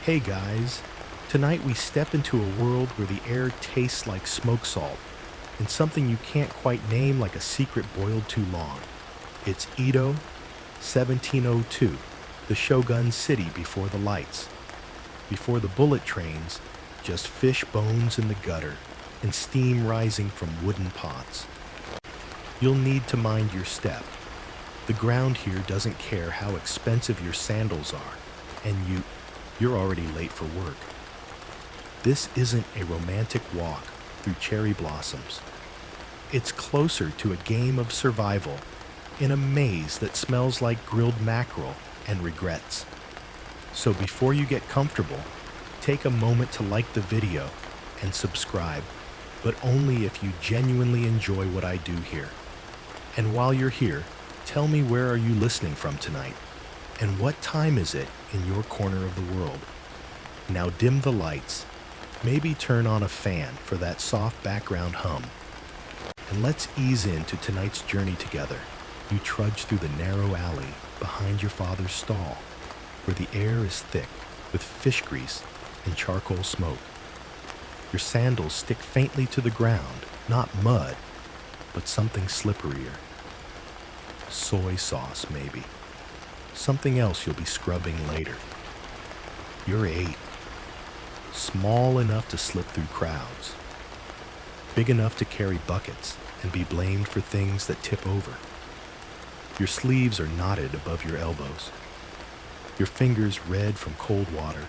Hey guys, tonight we step into a world where the air tastes like smoke salt and something you can't quite name like a secret boiled too long. It's Edo, 1702, the Shogun city before the lights. Before the bullet trains, just fish bones in the gutter and steam rising from wooden pots. You'll need to mind your step. The ground here doesn't care how expensive your sandals are, and you're already late for work. This isn't a romantic walk through cherry blossoms. It's closer to a game of survival in a maze that smells like grilled mackerel and regrets. So before you get comfortable, take a moment to like the video and subscribe, but only if you genuinely enjoy what I do here. And while you're here, tell me, where are you listening from tonight? And what time is it in your corner of the world? Now dim the lights, maybe turn on a fan for that soft background hum. And let's ease into tonight's journey together. You trudge through the narrow alley behind your father's stall, where the air is thick with fish grease and charcoal smoke. Your sandals stick faintly to the ground, not mud, but something slipperier. Soy sauce, maybe. Something else you'll be scrubbing later. You're 8. Small enough to slip through crowds. Big enough to carry buckets and be blamed for things that tip over. Your sleeves are knotted above your elbows. Your fingers red from cold water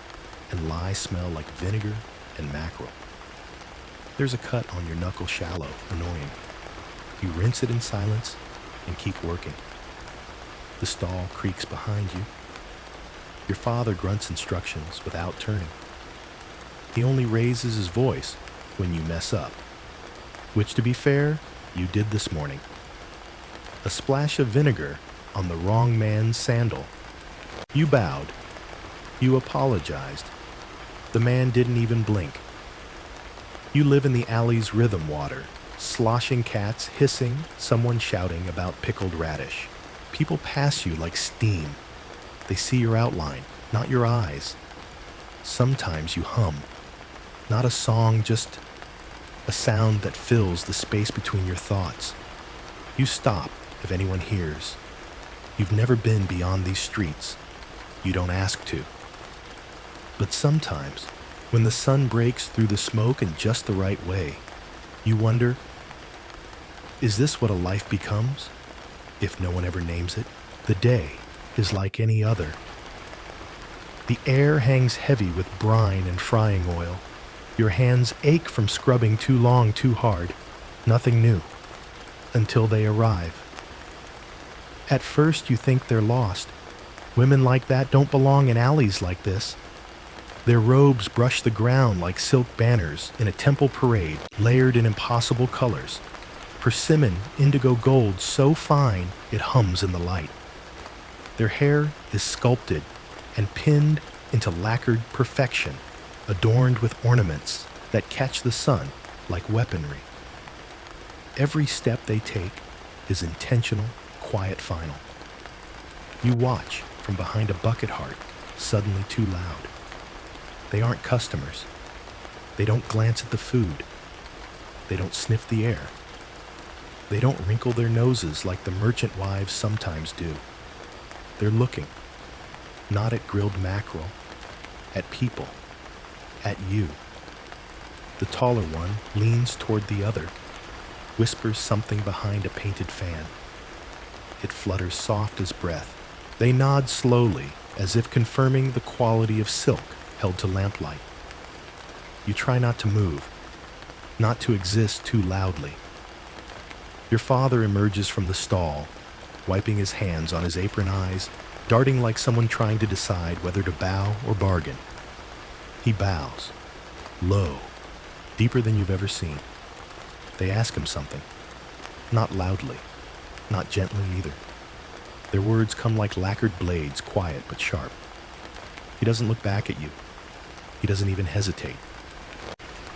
and lye smell like vinegar and mackerel. There's a cut on your knuckle shallow, annoying. You rinse it in silence and keep working. The stall creaks behind you. Your father grunts instructions without turning. He only raises his voice when you mess up, which, to be fair, you did this morning. A splash of vinegar on the wrong man's sandal. You bowed. You apologized. The man didn't even blink. You live in the alley's rhythm water, sloshing cats hissing, someone shouting about pickled radish. People pass you like steam. They see your outline, not your eyes. Sometimes you hum. Not a song, just a sound that fills the space between your thoughts. You stop if anyone hears. You've never been beyond these streets. You don't ask to. But sometimes, when the sun breaks through the smoke in just the right way, you wonder, is this what a life becomes? If no one ever names it, the day is like any other. The air hangs heavy with brine and frying oil. Your hands ache from scrubbing too long, too hard. Nothing new. Until they arrive. At first you think they're lost. Women like that don't belong in alleys like this. Their robes brush the ground like silk banners in a temple parade layered in impossible colors. Persimmon, indigo gold, so fine it hums in the light. Their hair is sculpted and pinned into lacquered perfection, adorned with ornaments that catch the sun like weaponry. Every step they take is intentional, quiet final. You watch from behind a bucket heart, suddenly too loud. They aren't customers. They don't glance at the food. They don't sniff the air. They don't wrinkle their noses like the merchant wives sometimes do. They're looking, not at grilled mackerel, at people, at you. The taller one leans toward the other, whispers something behind a painted fan. It flutters soft as breath. They nod slowly, as if confirming the quality of silk held to lamplight. You try not to move, not to exist too loudly. Your father emerges from the stall, wiping his hands on his apron eyes, darting like someone trying to decide whether to bow or bargain. He bows, low, deeper than you've ever seen. They ask him something, not loudly, not gently either. Their words come like lacquered blades, quiet but sharp. He doesn't look back at you. He doesn't even hesitate.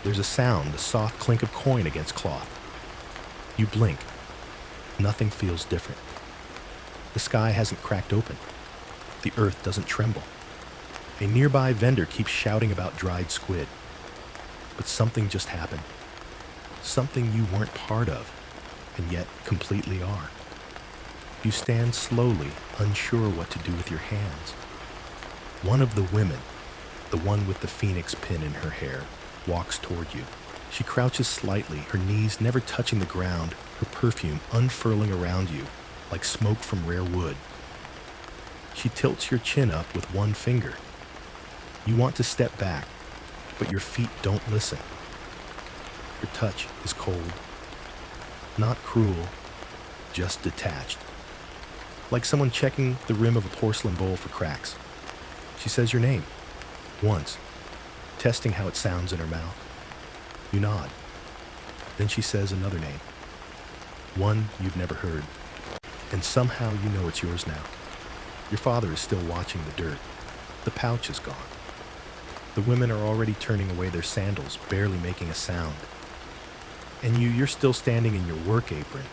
There's a sound, the soft clink of coin against cloth. You blink. Nothing feels different. The sky hasn't cracked open. The earth doesn't tremble. A nearby vendor keeps shouting about dried squid. But something just happened. Something you weren't part of, and yet completely are. You stand slowly, unsure what to do with your hands. One of the women, the one with the phoenix pin in her hair, walks toward you. She crouches slightly, her knees never touching the ground, her perfume unfurling around you like smoke from rare wood. She tilts your chin up with one finger. You want to step back, but your feet don't listen. Her touch is cold. Not cruel, just detached. Like someone checking the rim of a porcelain bowl for cracks. She says your name, once, testing how it sounds in her mouth. You nod. Then she says another name, one you've never heard. And somehow you know it's yours now. Your father is still watching the dirt. The pouch is gone. The women are already turning away their sandals, barely making a sound. And you're still standing in your work apron,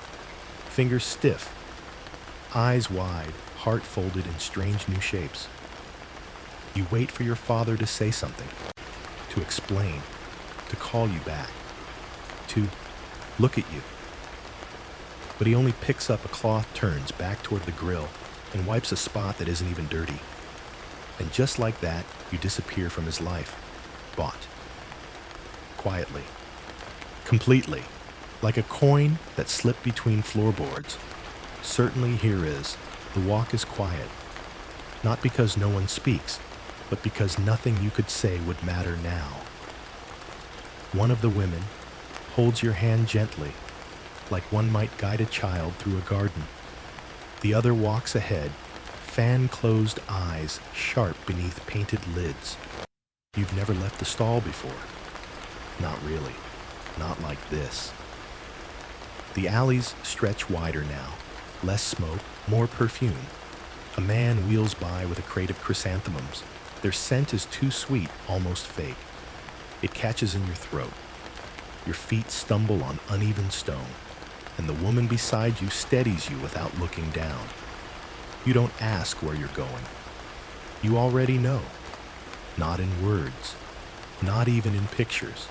fingers stiff, eyes wide, heart folded in strange new shapes. You wait for your father to say something, to explain, to call you back, to look at you. But he only picks up a cloth, turns back toward the grill, and wipes a spot that isn't even dirty. And just like that, you disappear from his life. Bought. Quietly. Completely. Like a coin that slipped between floorboards. Certainly here is. The walk is quiet. Not because no one speaks, but because nothing you could say would matter now. One of the women holds your hand gently, like one might guide a child through a garden. The other walks ahead, fan-closed eyes sharp beneath painted lids. You've never left the stall before. Not really. Not like this. The alleys stretch wider now. Less smoke, more perfume. A man wheels by with a crate of chrysanthemums. Their scent is too sweet, almost fake. It catches in your throat. Your feet stumble on uneven stone, and the woman beside you steadies you without looking down. You don't ask where you're going. You already know. Not in words, not even in pictures.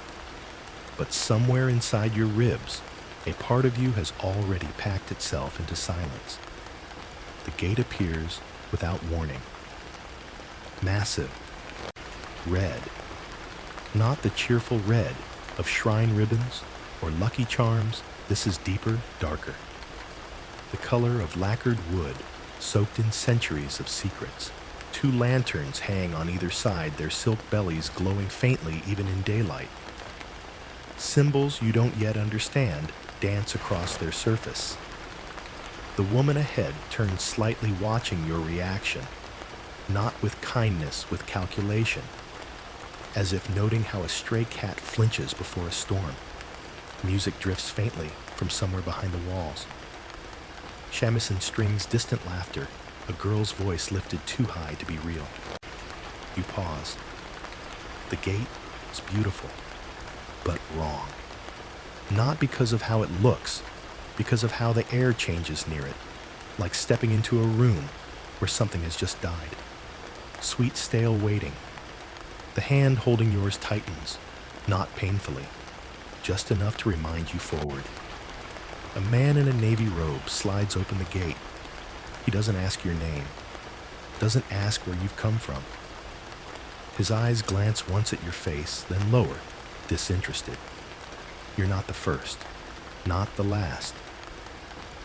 But somewhere inside your ribs, a part of you has already packed itself into silence. The gate appears without warning. Massive. Red. Not the cheerful red of shrine ribbons or Lucky Charms. This is deeper, darker. The color of lacquered wood, soaked in centuries of secrets. 2 lanterns hang on either side, their silk bellies glowing faintly even in daylight. Symbols you don't yet understand dance across their surface. The woman ahead turns slightly, watching your reaction, not with kindness, with calculation, as if noting how a stray cat flinches before a storm. Music drifts faintly from somewhere behind the walls. Shamisen strings distant laughter, a girl's voice lifted too high to be real. You pause. The gate is beautiful, but wrong. Not because of how it looks, because of how the air changes near it, like stepping into a room where something has just died. Sweet, stale waiting. The hand holding yours tightens, not painfully, just enough to remind you forward. A man in a navy robe slides open the gate. He doesn't ask your name, doesn't ask where you've come from. His eyes glance once at your face, then lower, disinterested. You're not the first, not the last.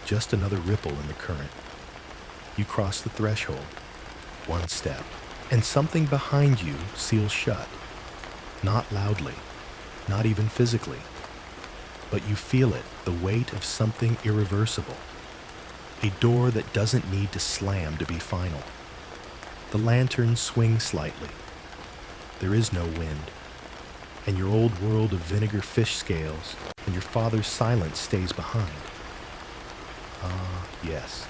Just another ripple in the current. You cross the threshold, one step, and something behind you seals shut. Not loudly, not even physically, but you feel it, the weight of something irreversible. A door that doesn't need to slam to be final. The lanterns swing slightly. There is no wind, and your old world of vinegar fish scales and your father's silence stays behind. Ah, yes.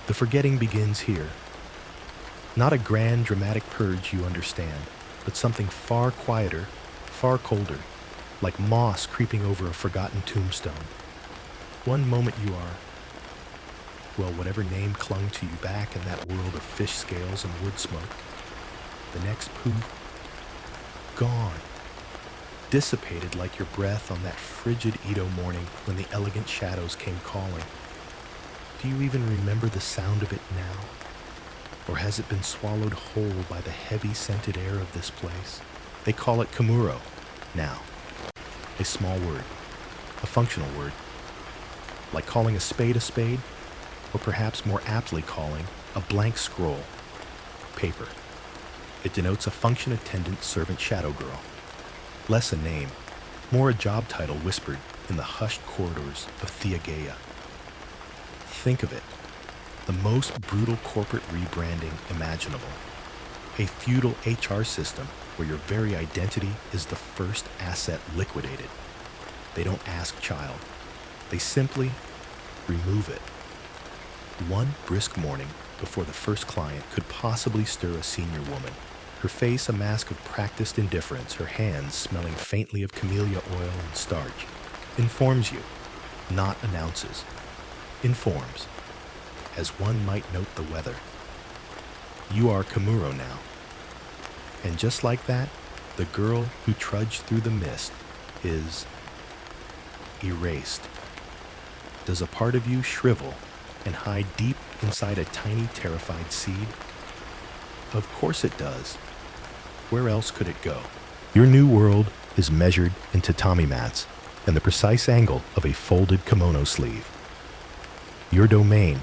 The forgetting begins here. Not a grand dramatic purge you understand, but something far quieter, far colder, like moss creeping over a forgotten tombstone. One moment you are, well, whatever name clung to you back in that world of fish scales and wood smoke. The next poof, gone. Dissipated like your breath on that frigid Edo morning when the elegant shadows came calling. Do you even remember the sound of it now? Or has it been swallowed whole by the heavy scented air of this place? They call it Kamuro now. A small word, a functional word. Like calling a spade, or perhaps more aptly calling a blank scroll, paper. It denotes a function attendant servant shadow girl. Less a name, more a job title whispered in the hushed corridors of Theageia. Think of it, the most brutal corporate rebranding imaginable. A feudal HR system where your very identity is the first asset liquidated. They don't ask child, they simply remove it. One brisk morning before the first client could possibly stir a senior woman, her face a mask of practiced indifference, her hands smelling faintly of camellia oil and starch, informs you, not announces, informs, as one might note the weather. You are Kamuro now. And just like that, the girl who trudged through the mist is erased. Does a part of you shrivel and hide deep inside a tiny, terrified seed? Of course it does. Where else could it go? Your new world is measured in tatami mats and the precise angle of a folded kimono sleeve. Your domain,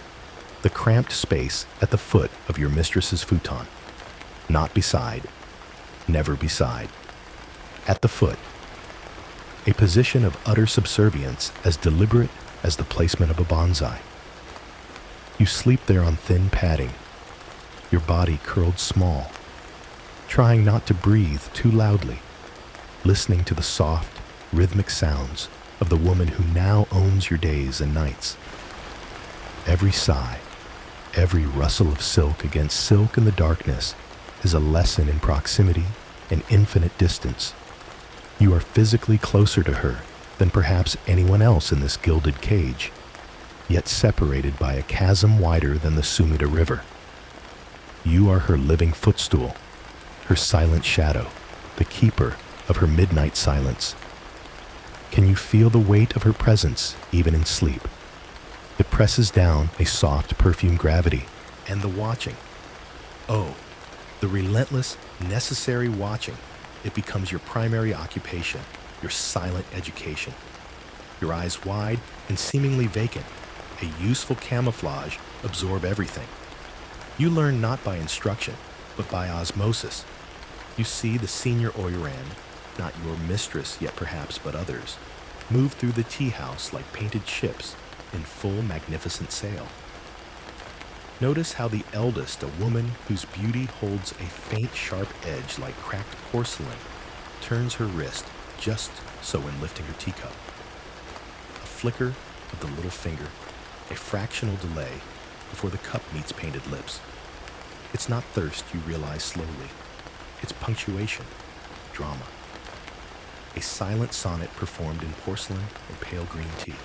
the cramped space at the foot of your mistress's futon. Not beside, never beside. At the foot. A position of utter subservience as deliberate as the placement of a bonsai. You sleep there on thin padding, your body curled small, trying not to breathe too loudly, listening to the soft, rhythmic sounds of the woman who now owns your days and nights. Every sigh, every rustle of silk against silk in the darkness is a lesson in proximity and infinite distance. You are physically closer to her than perhaps anyone else in this gilded cage, yet separated by a chasm wider than the Sumida River. You are her living footstool, her silent shadow, the keeper of her midnight silence. Can you feel the weight of her presence even in sleep? It presses down a soft perfume gravity, and the watching. Oh, the relentless, necessary watching. It becomes your primary occupation, your silent education. Your eyes wide and seemingly vacant, a useful camouflage, absorb everything. You learn not by instruction, but by osmosis. You see the senior Oiran, not your mistress yet perhaps, but others, move through the tea house like painted ships in full magnificent sail. Notice how the eldest, a woman whose beauty holds a faint sharp edge like cracked porcelain, turns her wrist just so in lifting her teacup. A flicker of the little finger, a fractional delay before the cup meets painted lips. It's not thirst, you realize slowly. It's punctuation, drama. A silent sonnet performed in porcelain and pale green tea.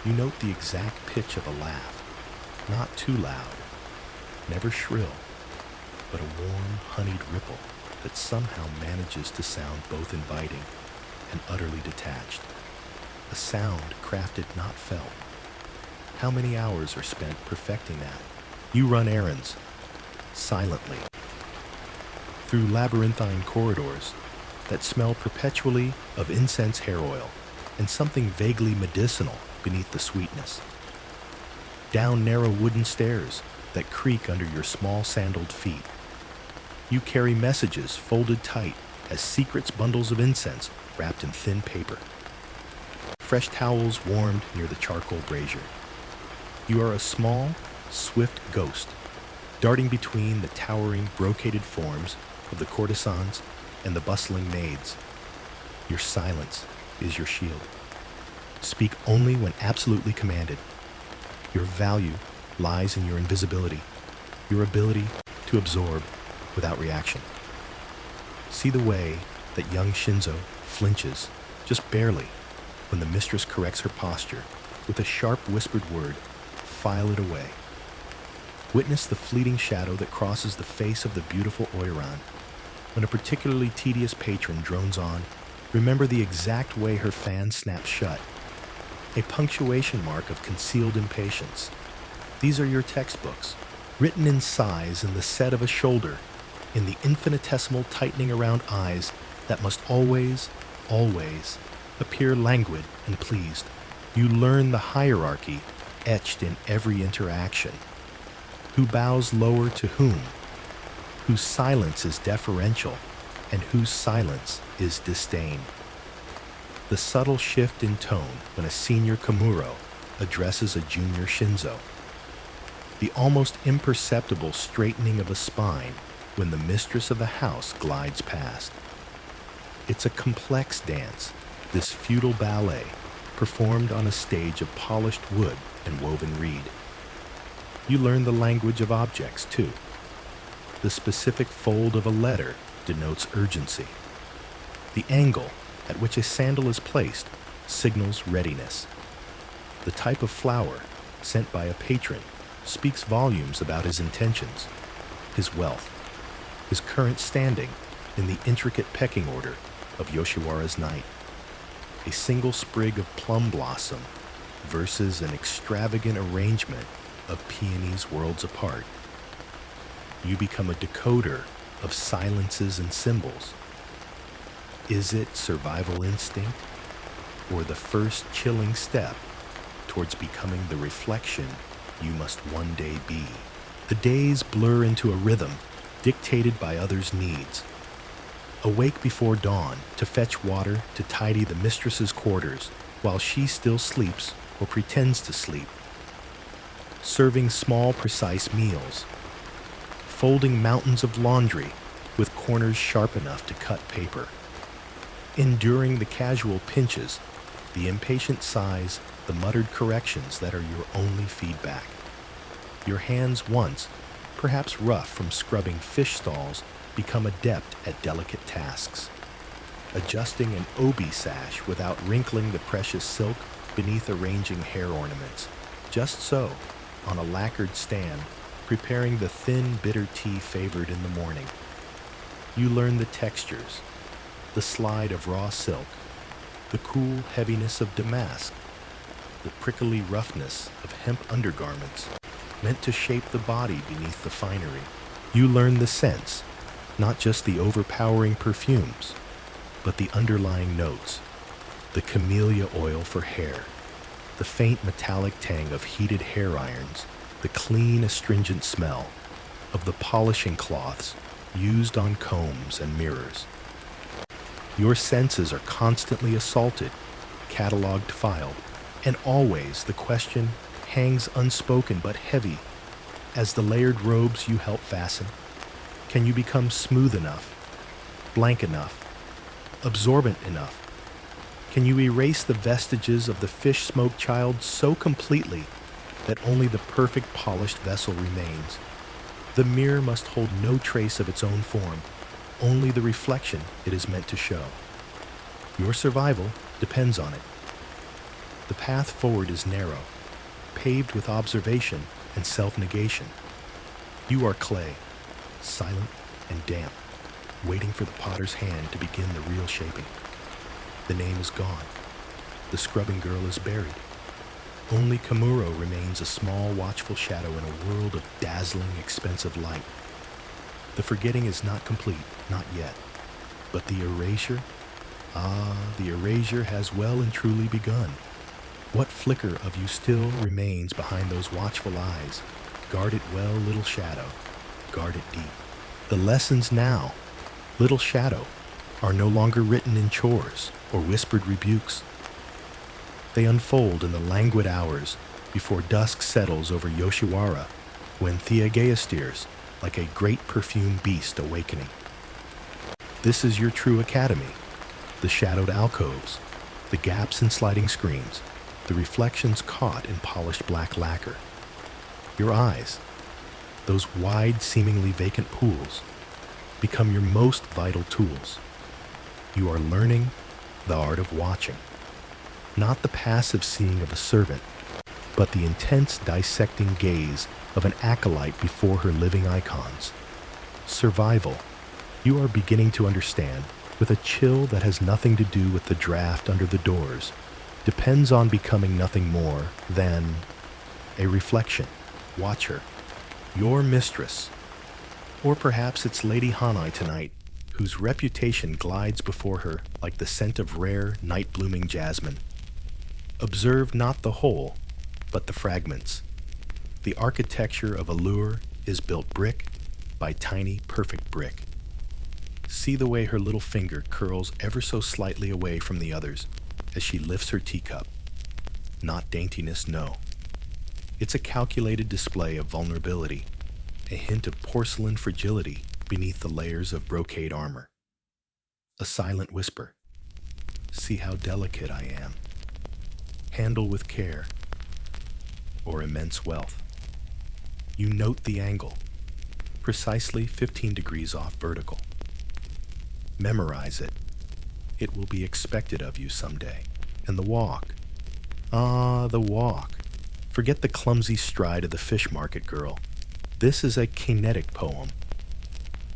You note the exact pitch of a laugh, not too loud, never shrill, but a warm, honeyed ripple that somehow manages to sound both inviting and utterly detached. A sound crafted, not felt. How many hours are spent perfecting that? You run errands, silently, through labyrinthine corridors that smell perpetually of incense hair oil and something vaguely medicinal beneath the sweetness. Down narrow wooden stairs that creak under your small sandaled feet. You carry messages folded tight as secrets bundles of incense wrapped in thin paper. Fresh towels warmed near the charcoal brazier. You are a small, swift ghost, darting between the towering, brocaded forms of the courtesans and the bustling maids. Your silence is your shield. Speak only when absolutely commanded. Your value lies in your invisibility, your ability to absorb without reaction. See the way that young Shinzo flinches, just barely, when the mistress corrects her posture with a sharp whispered word, file it away. Witness the fleeting shadow that crosses the face of the beautiful Oiran. When a particularly tedious patron drones on, remember the exact way her fan snaps shut. A punctuation mark of concealed impatience. These are your textbooks, written in size in the set of a shoulder, in the infinitesimal tightening around eyes that must always, always appear languid and pleased. You learn the hierarchy etched in every interaction. Who bows lower to whom? Whose silence is deferential and whose silence is disdain. The subtle shift in tone when a senior Kamuro addresses a junior Shinzo. The almost imperceptible straightening of a spine when the mistress of the house glides past. It's a complex dance, this feudal ballet, performed on a stage of polished wood and woven reed. You learn the language of objects, too. The specific fold of a letter denotes urgency. The angle at which a sandal is placed signals readiness. The type of flower sent by a patron speaks volumes about his intentions, his wealth, his current standing in the intricate pecking order of Yoshiwara's knight. A single sprig of plum blossom versus an extravagant arrangement of peonies worlds apart. You become a decoder of silences and symbols. Is it survival instinct or the first chilling step towards becoming the reflection you must one day be? The days blur into a rhythm dictated by others' needs. Awake before dawn to fetch water to tidy the mistress's quarters while she still sleeps or pretends to sleep. Serving small, precise meals. Folding mountains of laundry with corners sharp enough to cut paper. Enduring the casual pinches, the impatient sighs, the muttered corrections that are your only feedback. Your hands once, perhaps rough from scrubbing fish stalls, become adept at delicate tasks. Adjusting an obi sash without wrinkling the precious silk beneath arranging hair ornaments. Just so, on a lacquered stand, preparing the thin, bitter tea favored in the morning. You learn the textures, the slide of raw silk, the cool heaviness of damask, the prickly roughness of hemp undergarments, meant to shape the body beneath the finery. You learn the scents, not just the overpowering perfumes, but the underlying notes, the camellia oil for hair, the faint metallic tang of heated hair irons, the clean, astringent smell of the polishing cloths used on combs and mirrors. Your senses are constantly assaulted, cataloged, filed, and always the question hangs unspoken but heavy as the layered robes you help fasten. Can you become smooth enough, blank enough, absorbent enough? Can you erase the vestiges of the fish smoke child so completely that only the perfect polished vessel remains? The mirror must hold no trace of its own form, only the reflection it is meant to show. Your survival depends on it. The path forward is narrow, paved with observation and self-negation. You are clay, silent and damp, waiting for the potter's hand to begin the real shaping. The name is gone. The scrubbing girl is buried. Only Kamuro remains a small, watchful shadow in a world of dazzling, expensive light. The forgetting is not complete, not yet. But the erasure? The erasure has well and truly begun. What flicker of you still remains behind those watchful eyes? Guard it well, little shadow. Guard it deep. The lessons now, little shadow, are no longer written in chores or whispered rebukes. They unfold in the languid hours before dusk settles over Yoshiwara, when Theagea steers like a great perfume beast awakening. This is your true academy. The shadowed alcoves, the gaps in sliding screens, the reflections caught in polished black lacquer. Your eyes, those wide, seemingly vacant pools, become your most vital tools. You are learning the art of watching. Not the passive seeing of a servant, but the intense dissecting gaze of an acolyte before her living icons. Survival, you are beginning to understand, with a chill that has nothing to do with the draft under the doors, depends on becoming nothing more than a reflection. Watch her. Your mistress. Or perhaps it's Lady Hanai tonight, whose reputation glides before her like the scent of rare, night-blooming jasmine. Observe not the whole, but the fragments. The architecture of allure is built brick by tiny, perfect brick. See the way her little finger curls ever so slightly away from the others as she lifts her teacup. Not daintiness, no. It's a calculated display of vulnerability, a hint of porcelain fragility beneath the layers of brocade armor. A silent whisper. See how delicate I am. Handle with care, or immense wealth. You note the angle, precisely 15 degrees off vertical. Memorize it. It will be expected of you someday. And the walk. Ah, the walk. Forget the clumsy stride of the fish market girl. This is a kinetic poem.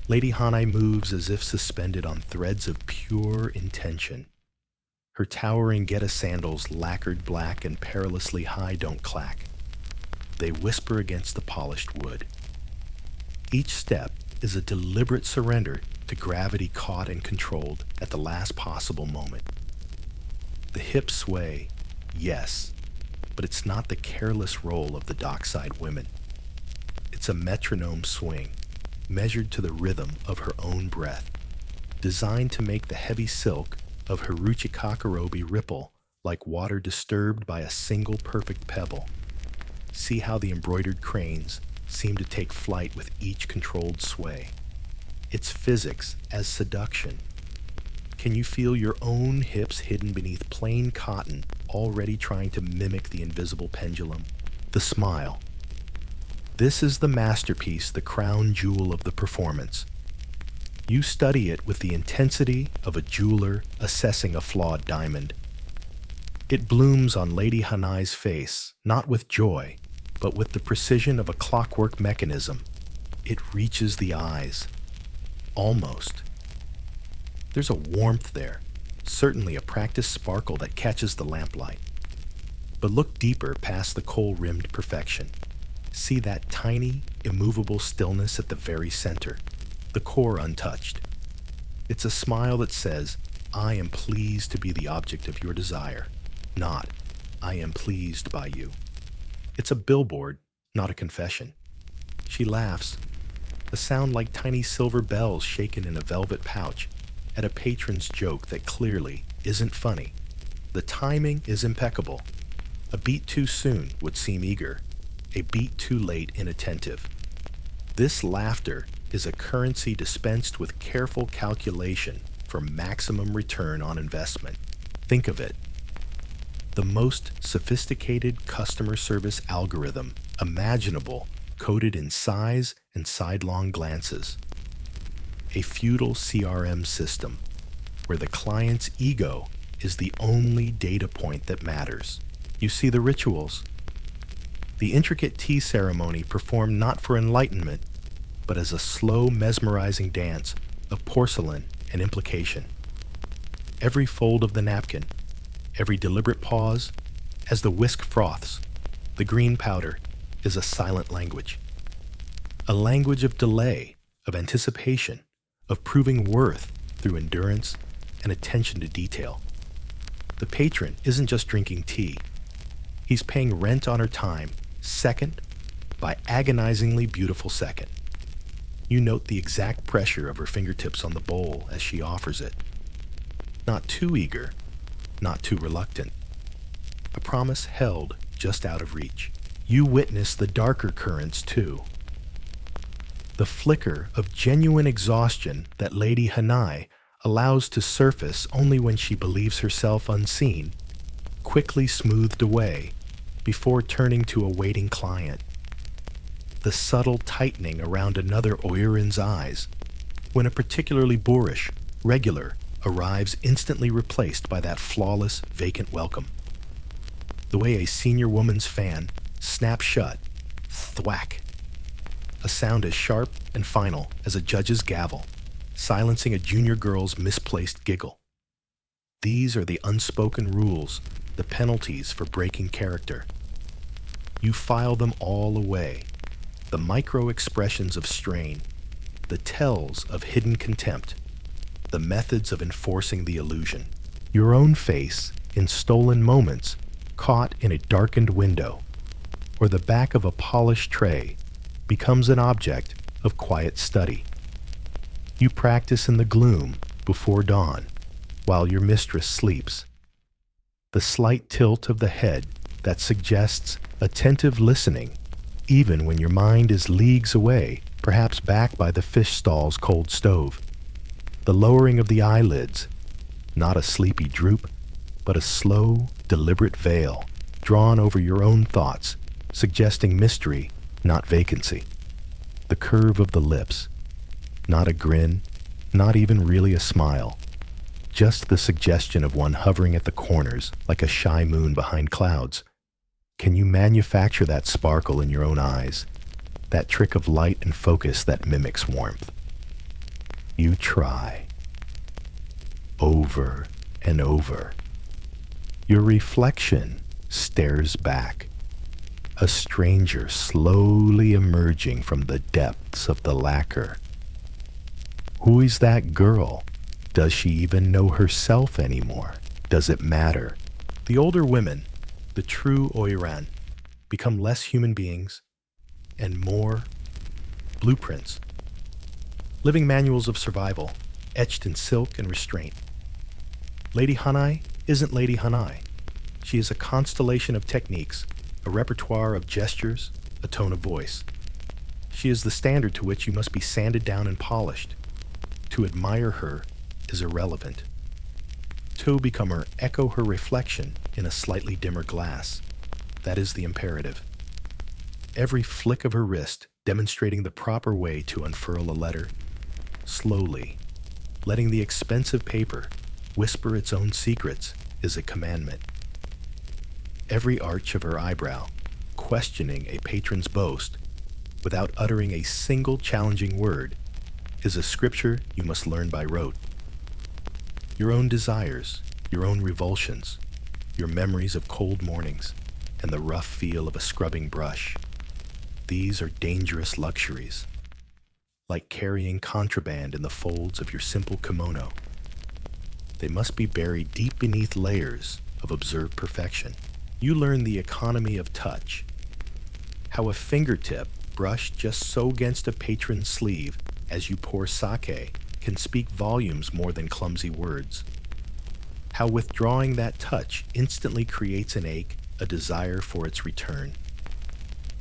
Lady Hanai moves as if suspended on threads of pure intention. Her towering Geta sandals, lacquered black and perilously high, don't clack. They whisper against the polished wood. Each step is a deliberate surrender to gravity caught and controlled at the last possible moment. The hips sway, yes, but it's not the careless roll of the dockside women. It's a metronome swing, measured to the rhythm of her own breath, designed to make the heavy silk of Haruchi Kakarobi ripple like water disturbed by a single perfect pebble. See how the embroidered cranes seem to take flight with each controlled sway. It's physics as seduction. Can you feel your own hips hidden beneath plain cotton, already trying to mimic the invisible pendulum? The smile. This is the masterpiece, the crown jewel of the performance. You study it with the intensity of a jeweler assessing a flawed diamond. It blooms on Lady Hanai's face, not with joy, but with the precision of a clockwork mechanism. It reaches the eyes. Almost. There's a warmth there, certainly a practiced sparkle that catches the lamplight. But look deeper past the kohl-rimmed perfection. See that tiny, immovable stillness at the very center, the core untouched. It's a smile that says, I am pleased to be the object of your desire, not, I am pleased by you. It's a billboard, not a confession. She laughs, a sound like tiny silver bells shaken in a velvet pouch, at a patron's joke that clearly isn't funny. The timing is impeccable. A beat too soon would seem eager, a beat too late inattentive. This laughter is a currency dispensed with careful calculation for maximum return on investment. Think of it. The most sophisticated customer service algorithm imaginable, coded in sighs and sidelong glances. A feudal CRM system where the client's ego is the only data point that matters. You see the rituals. The intricate tea ceremony performed not for enlightenment, but as a slow, mesmerizing dance of porcelain and implication. Every fold of the napkin, every deliberate pause, as the whisk froths, the green powder is a silent language. A language of delay, of anticipation, of proving worth through endurance and attention to detail. The patron isn't just drinking tea. He's paying rent on her time, second by agonizingly beautiful second. You note the exact pressure of her fingertips on the bowl as she offers it. Not too eager, not too reluctant. A promise held just out of reach. You witness the darker currents too. The flicker of genuine exhaustion that Lady Hanai allows to surface only when she believes herself unseen, quickly smoothed away before turning to a waiting client. The subtle tightening around another Oiran's eyes when a particularly boorish, regular arrives instantly replaced by that flawless, vacant welcome. The way a senior woman's fan snaps shut, thwack. A sound as sharp and final as a judge's gavel, silencing a junior girl's misplaced giggle. These are the unspoken rules, the penalties for breaking character. You file them all away, the micro-expressions of strain, the tells of hidden contempt, the methods of enforcing the illusion. Your own face in stolen moments caught in a darkened window, or the back of a polished tray, becomes an object of quiet study. You practice in the gloom before dawn, while your mistress sleeps. The slight tilt of the head that suggests attentive listening, even when your mind is leagues away, perhaps back by the fish stall's cold stove. The lowering of the eyelids, not a sleepy droop, but a slow, deliberate veil drawn over your own thoughts, suggesting mystery, not vacancy. The curve of the lips, not a grin, not even really a smile, just the suggestion of one hovering at the corners like a shy moon behind clouds. Can you manufacture that sparkle in your own eyes, that trick of light and focus that mimics warmth? You try. Over and over. Your reflection stares back, a stranger slowly emerging from the depths of the lacquer. Who is that girl? Does she even know herself anymore? Does it matter? The older women, the true Oiran, become less human beings and more blueprints, living manuals of survival, etched in silk and restraint. Lady Hanai isn't Lady Hanai. She is a constellation of techniques, a repertoire of gestures, a tone of voice. She is the standard to which you must be sanded down and polished. To admire her is irrelevant. To become her, echo her reflection in a slightly dimmer glass. That is the imperative. Every flick of her wrist demonstrating the proper way to unfurl a letter, slowly, letting the expensive paper whisper its own secrets, is a commandment. Every arch of her eyebrow, questioning a patron's boast, without uttering a single challenging word, is a scripture you must learn by rote. Your own desires, your own revulsions, your memories of cold mornings, and the rough feel of a scrubbing brush. These are dangerous luxuries, like carrying contraband in the folds of your simple kimono. They must be buried deep beneath layers of observed perfection. You learn the economy of touch, how a fingertip brushed just so against a patron's sleeve as you pour sake can speak volumes more than clumsy words. How withdrawing that touch instantly creates an ache, a desire for its return.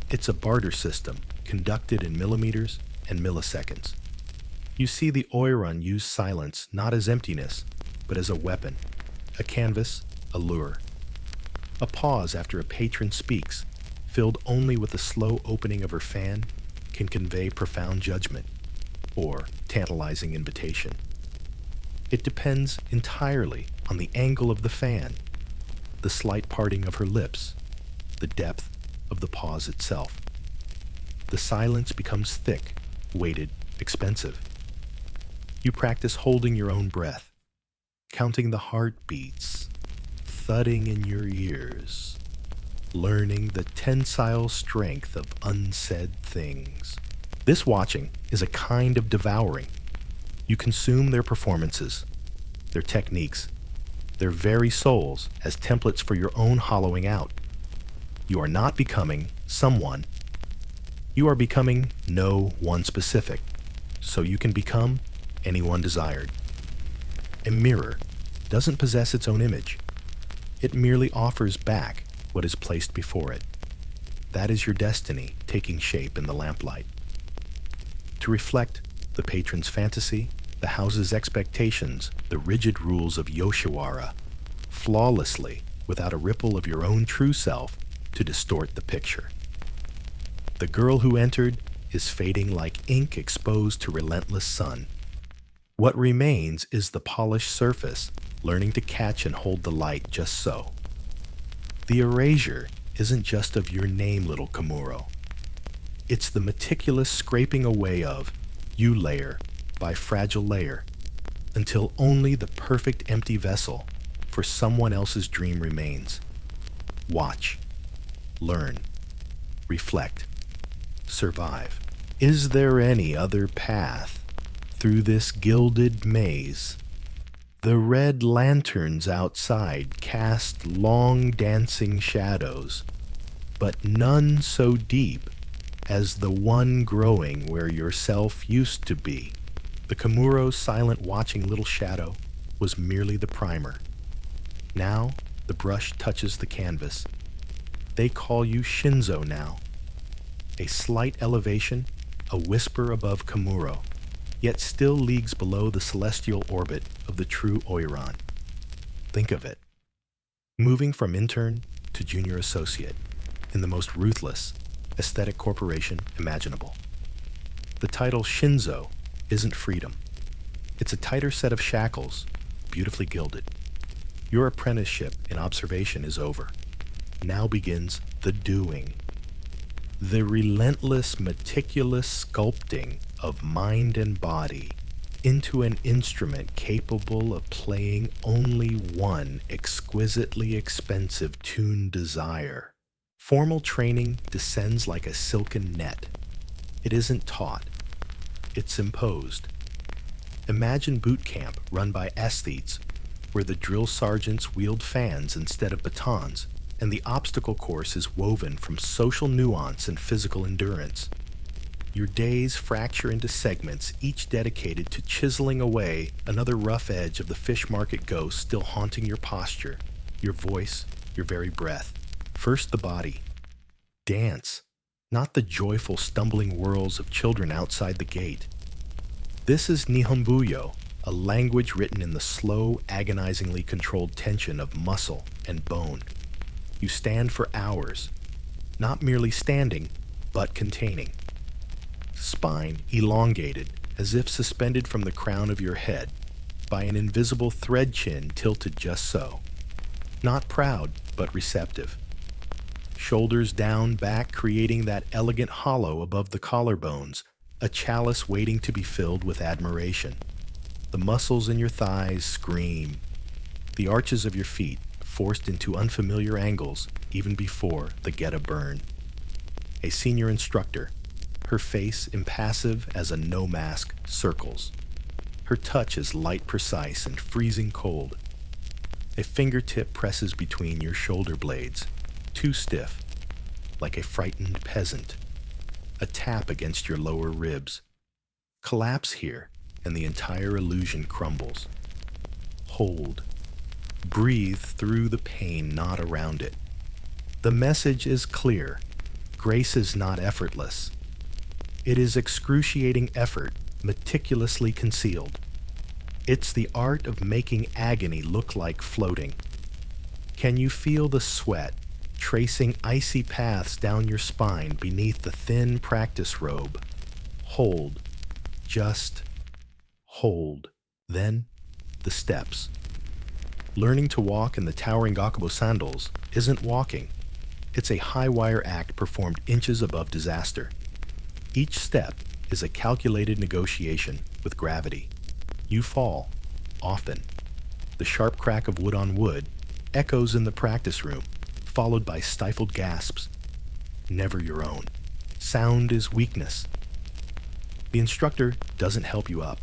It's a barter system conducted in millimeters and milliseconds. You see the Oiran use silence not as emptiness, but as a weapon, a canvas, a lure. A pause after a patron speaks, filled only with the slow opening of her fan, can convey profound judgment or tantalizing invitation. It depends entirely on the angle of the fan, the slight parting of her lips, the depth of the pause itself. The silence becomes thick, weighted, expensive. You practice holding your own breath, counting the heartbeats, thudding in your ears, learning the tensile strength of unsaid things. This watching is a kind of devouring. You consume their performances, their techniques, their very souls as templates for your own hollowing out. You are not becoming someone. You are becoming no one specific, so you can become anyone desired. A mirror doesn't possess its own image. It merely offers back what is placed before it. That is your destiny taking shape in the lamplight. To reflect the patron's fantasy, the house's expectations, the rigid rules of Yoshiwara, flawlessly, without a ripple of your own true self to distort the picture. The girl who entered is fading like ink exposed to relentless sun. What remains is the polished surface, learning to catch and hold the light just so. The erasure isn't just of your name, little Kamuro. It's the meticulous scraping away of you layer by fragile layer until only the perfect empty vessel for someone else's dream remains. Watch, learn, reflect, survive. Is there any other path through this gilded maze? The red lanterns outside cast long dancing shadows, but none so deep as the one growing where yourself used to be. The Kamuro's silent watching little shadow was merely the primer. Now the brush touches the canvas. They call you Shinzo now. A slight elevation, a whisper above Kamuro, yet still leagues below the celestial orbit of the true Oiran. Think of it. Moving from intern to junior associate in the most ruthless, aesthetic corporation imaginable. The title Shinzo isn't freedom. It's a tighter set of shackles, beautifully gilded. Your apprenticeship in observation is over. Now begins the doing. The relentless, meticulous sculpting of mind and body into an instrument capable of playing only one exquisitely expensive tuned desire. Formal training descends like a silken net. It isn't taught. It's imposed. Imagine boot camp run by aesthetes, where the drill sergeants wield fans instead of batons, and the obstacle course is woven from social nuance and physical endurance. Your days fracture into segments, each dedicated to chiseling away another rough edge of the fish market ghost still haunting your posture, your voice, your very breath. First the body. Dance, not the joyful stumbling whirls of children outside the gate. This is Nihonbuyo, a language written in the slow, agonizingly controlled tension of muscle and bone. You stand for hours, not merely standing, but containing. Spine elongated, as if suspended from the crown of your head by an invisible thread chin tilted just so. Not proud, but receptive. Shoulders down, back creating that elegant hollow above the collarbones, a chalice waiting to be filled with admiration. The muscles in your thighs scream. The arches of your feet forced into unfamiliar angles even before the get-a burn. A senior instructor, her face impassive as a no-mask, circles. Her touch is light precise and freezing cold. A fingertip presses between your shoulder blades, too stiff, like a frightened peasant. A tap against your lower ribs. Collapse here, and the entire illusion crumbles. Hold. Breathe through the pain, not around it. The message is clear. Grace is not effortless. It is excruciating effort, meticulously concealed. It's the art of making agony look like floating. Can you feel the sweat tracing icy paths down your spine beneath the thin practice robe? Hold. Just hold. Then, the steps. Learning to walk in the towering Gakubo sandals isn't walking. It's a high-wire act performed inches above disaster. Each step is a calculated negotiation with gravity. You fall, often. The sharp crack of wood on wood echoes in the practice room, followed by stifled gasps. Never your own. Sound is weakness. The instructor doesn't help you up.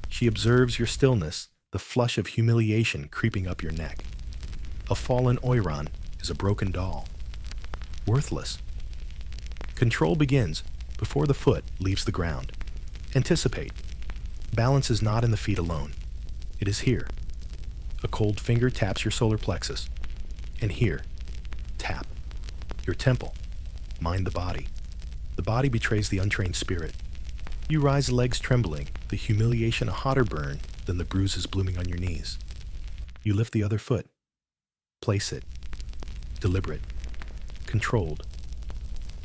She observes your stillness, the flush of humiliation creeping up your neck. A fallen Oiran is a broken doll. Worthless. Control begins before the foot leaves the ground. Anticipate. Balance is not in the feet alone. It is here. A cold finger taps your solar plexus. And here, tap. Your temple. Mind the body. The body betrays the untrained spirit. You rise legs trembling, the humiliation a hotter burn than the bruises blooming on your knees. You lift the other foot. Place it. Deliberate. Controlled.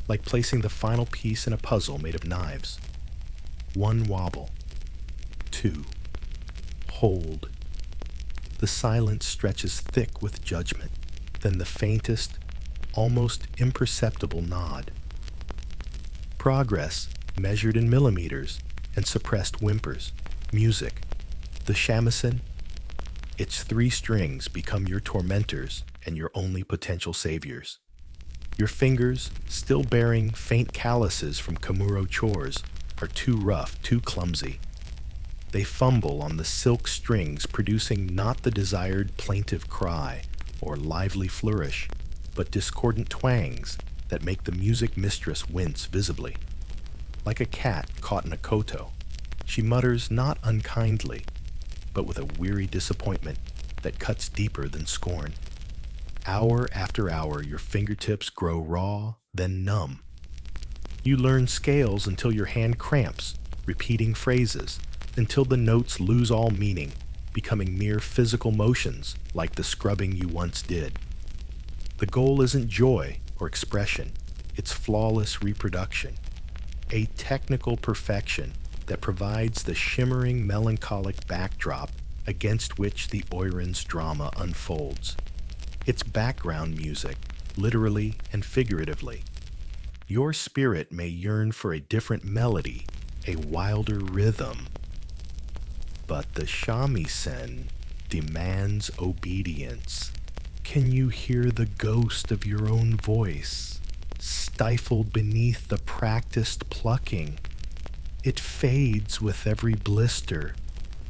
Like placing the final piece in a puzzle made of knives. One wobble. Two. Hold. The silence stretches thick with judgment. then the faintest, almost imperceptible nod. Progress, measured in millimeters, and suppressed whimpers. Music, the shamisen, its three strings become your tormentors and your only potential saviors. Your fingers, still bearing faint calluses from Kamuro chores, are too rough, too clumsy. They fumble on the silk strings, producing not the desired plaintive cry or lively flourish, but discordant twangs that make the music mistress wince visibly. Like a cat caught in a koto, she mutters not unkindly, but with a weary disappointment that cuts deeper than scorn. Hour after hour, your fingertips grow raw, then numb. You learn scales until your hand cramps, repeating phrases, until the notes lose all meaning, becoming mere physical motions like the scrubbing you once did. The goal isn't joy or expression, it's flawless reproduction, a technical perfection that provides the shimmering melancholic backdrop against which the Oiran's drama unfolds. It's background music, literally and figuratively. Your spirit may yearn for a different melody, a wilder rhythm, but the shamisen demands obedience. Can you hear the ghost of your own voice, stifled beneath the practiced plucking? It fades with every blister,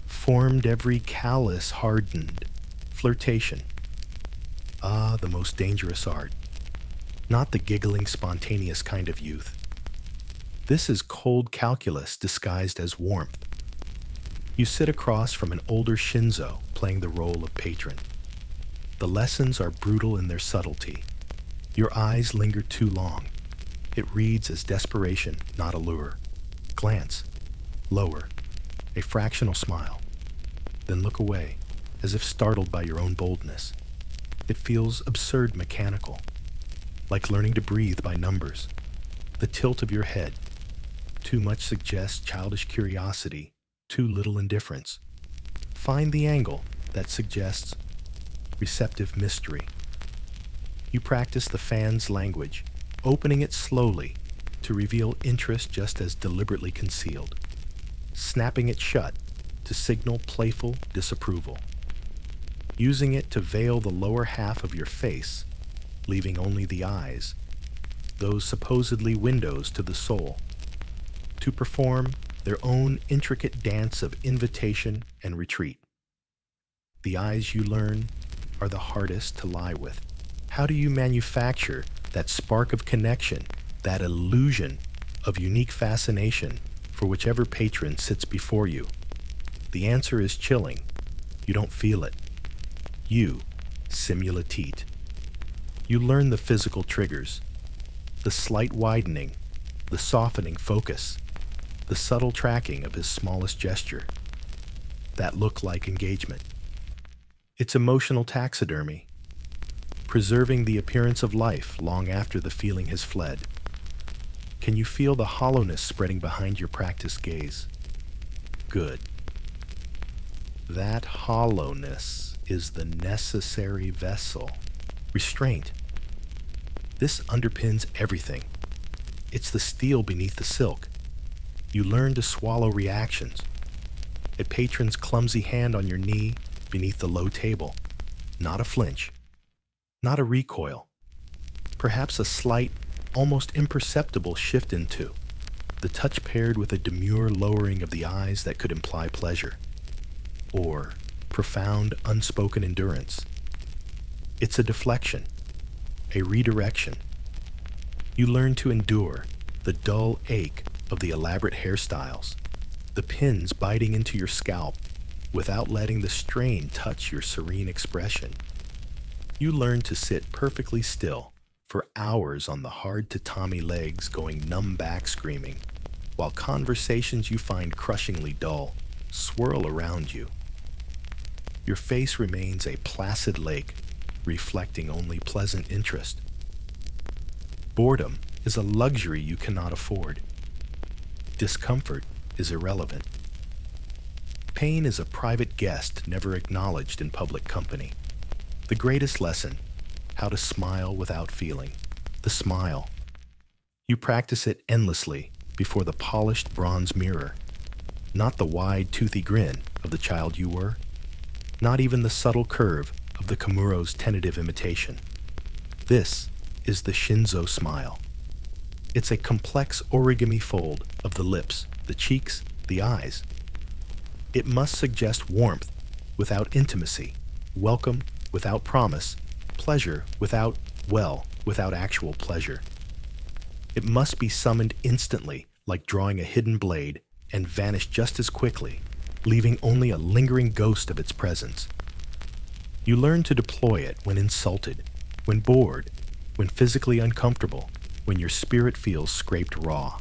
formed every callus hardened. Flirtation. Ah, the most dangerous art. Not the giggling, spontaneous kind of youth. This is cold calculus disguised as warmth. You sit across from an older Shinzo playing the role of patron. The lessons are brutal in their subtlety. Your eyes linger too long. It reads as desperation, not allure. Glance. Lower. A fractional smile. Then look away, as if startled by your own boldness. It feels absurd mechanical, like learning to breathe by numbers. The tilt of your head. Too much suggests childish curiosity, too little indifference. Find the angle that suggests receptive mystery. You practice the fan's language, opening it slowly to reveal interest just as deliberately concealed, snapping it shut to signal playful disapproval, using it to veil the lower half of your face, leaving only the eyes, those supposedly windows to the soul, to perform their own intricate dance of invitation and retreat. The eyes, you learn, are the hardest to lie with. How do you manufacture that spark of connection, that illusion of unique fascination for whichever patron sits before you? The answer is chilling. You don't feel it. You simulateet. You learn the physical triggers, the slight widening, the softening focus, the subtle tracking of his smallest gesture. That look-like engagement. It's emotional taxidermy, preserving the appearance of life long after the feeling has fled. Can you feel the hollowness spreading behind your practiced gaze? Good. That hollowness is the necessary vessel. Restraint. This underpins everything. It's the steel beneath the silk. You learn to swallow reactions. A patron's clumsy hand on your knee beneath the low table. Not a flinch. Not a recoil. Perhaps a slight, almost imperceptible shift into. The touch paired with a demure lowering of the eyes that could imply pleasure. Or profound, unspoken endurance. It's a deflection. A redirection. You learn to endure the dull ache of the elaborate hairstyles, the pins biting into your scalp without letting the strain touch your serene expression. You learn to sit perfectly still for hours on the hard tatami legs going numb back screaming, while conversations you find crushingly dull swirl around you. Your face remains a placid lake, reflecting only pleasant interest. Boredom is a luxury you cannot afford. Discomfort is irrelevant. Pain is a private guest never acknowledged in public company. The greatest lesson, how to smile without feeling. The smile. You practice it endlessly before the polished bronze mirror. Not the wide, toothy grin of the child you were. Not even the subtle curve of the Kamuro's tentative imitation. This is the Shinzo smile. It's a complex origami fold of the lips, the cheeks, the eyes. It must suggest warmth without intimacy, welcome without promise, pleasure without actual pleasure. It must be summoned instantly, like drawing a hidden blade, and vanish just as quickly, leaving only a lingering ghost of its presence. You learn to deploy it when insulted, when bored, when physically uncomfortable, when your spirit feels scraped raw.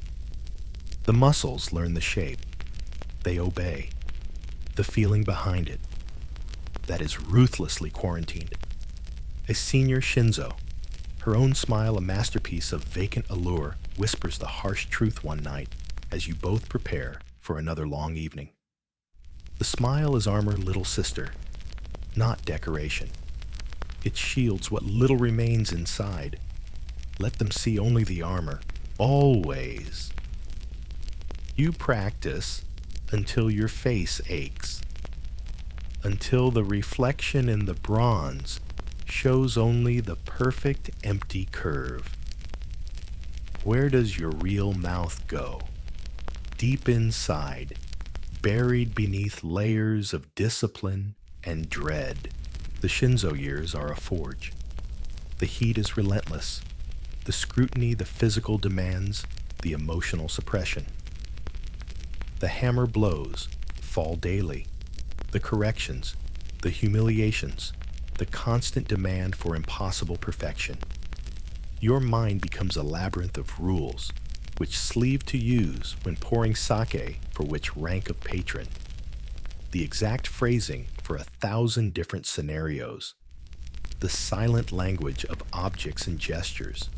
The muscles learn the shape. They obey. The feeling behind it. That is ruthlessly quarantined. A senior Shinzo, her own smile a masterpiece of vacant allure, whispers the harsh truth one night as you both prepare for another long evening. The smile is armor, little sister, not decoration. It shields what little remains inside. Let them see only the armor, always. You practice until your face aches, until the reflection in the bronze shows only the perfect empty curve. Where does your real mouth go? Deep inside, buried beneath layers of discipline and dread. The Shinzo years are a forge. The heat is relentless. The scrutiny, the physical demands, the emotional suppression. The hammer blows, fall daily. The corrections, the humiliations, the constant demand for impossible perfection. Your mind becomes a labyrinth of rules, which sleeve to use when pouring sake for which rank of patron. The exact phrasing for 1,000 different scenarios. The silent language of objects and gestures.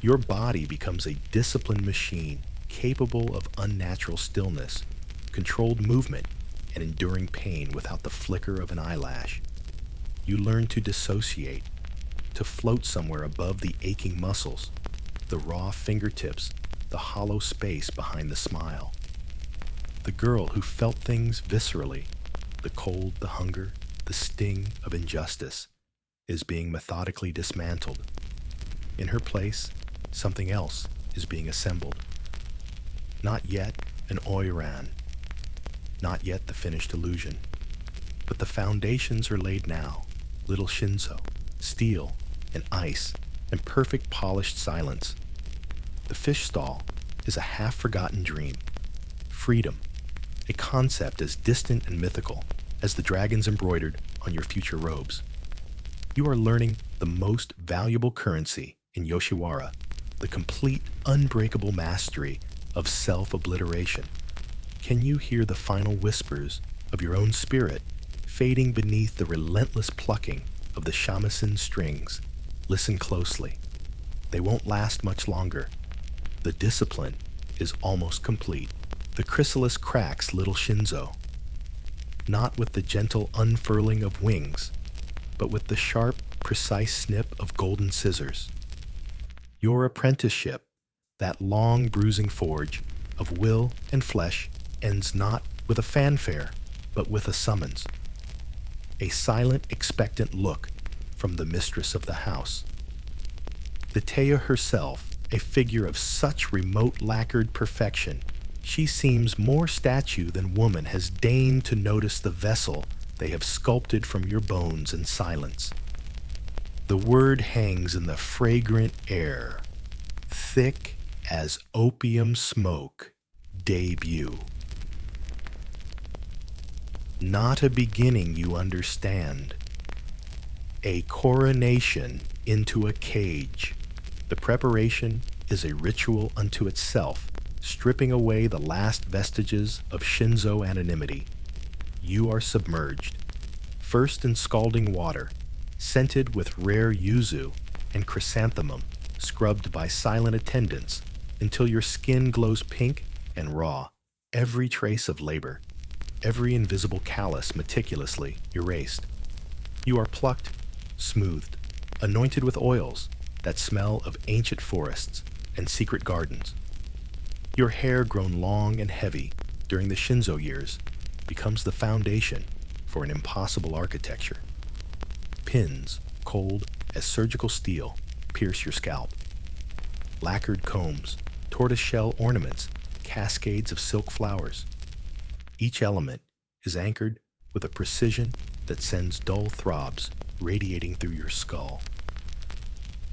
Your body becomes a disciplined machine capable of unnatural stillness, controlled movement, and enduring pain without the flicker of an eyelash. You learn to dissociate, to float somewhere above the aching muscles, the raw fingertips, the hollow space behind the smile. The girl who felt things viscerally, the cold, the hunger, the sting of injustice, is being methodically dismantled. In her place, something else is being assembled. Not yet an Oiran, not yet the finished illusion, but the foundations are laid now. Little Shinzo, steel and ice and perfect polished silence. The fish stall is a half-forgotten dream. Freedom, a concept as distant and mythical as the dragons embroidered on your future robes. You are learning the most valuable currency in Yoshiwara, the complete, unbreakable mastery of self-obliteration. Can you hear the final whispers of your own spirit fading beneath the relentless plucking of the shamisen strings? Listen closely. They won't last much longer. The discipline is almost complete. The chrysalis cracks little Shinzo, not with the gentle unfurling of wings, but with the sharp, precise snip of golden scissors. Your apprenticeship, that long bruising forge of will and flesh, ends not with a fanfare, but with a summons. A silent, expectant look from the mistress of the house. The Teia herself, a figure of such remote lacquered perfection, she seems more statue than woman has deigned to notice the vessel they have sculpted from your bones and silence. The word hangs in the fragrant air, thick as opium smoke, debut. Not a beginning, you understand. A coronation into a cage. The preparation is a ritual unto itself, stripping away the last vestiges of Shinzo anonymity. You are submerged, first in scalding water, scented with rare yuzu and chrysanthemum, scrubbed by silent attendants until your skin glows pink and raw, every trace of labor, every invisible callus meticulously erased. You are plucked, smoothed, anointed with oils that smell of ancient forests and secret gardens. Your hair grown long and heavy during the Shinzo years becomes the foundation for an impossible architecture. Pins, cold as surgical steel, pierce your scalp. Lacquered combs, tortoiseshell ornaments, cascades of silk flowers. Each element is anchored with a precision that sends dull throbs radiating through your skull.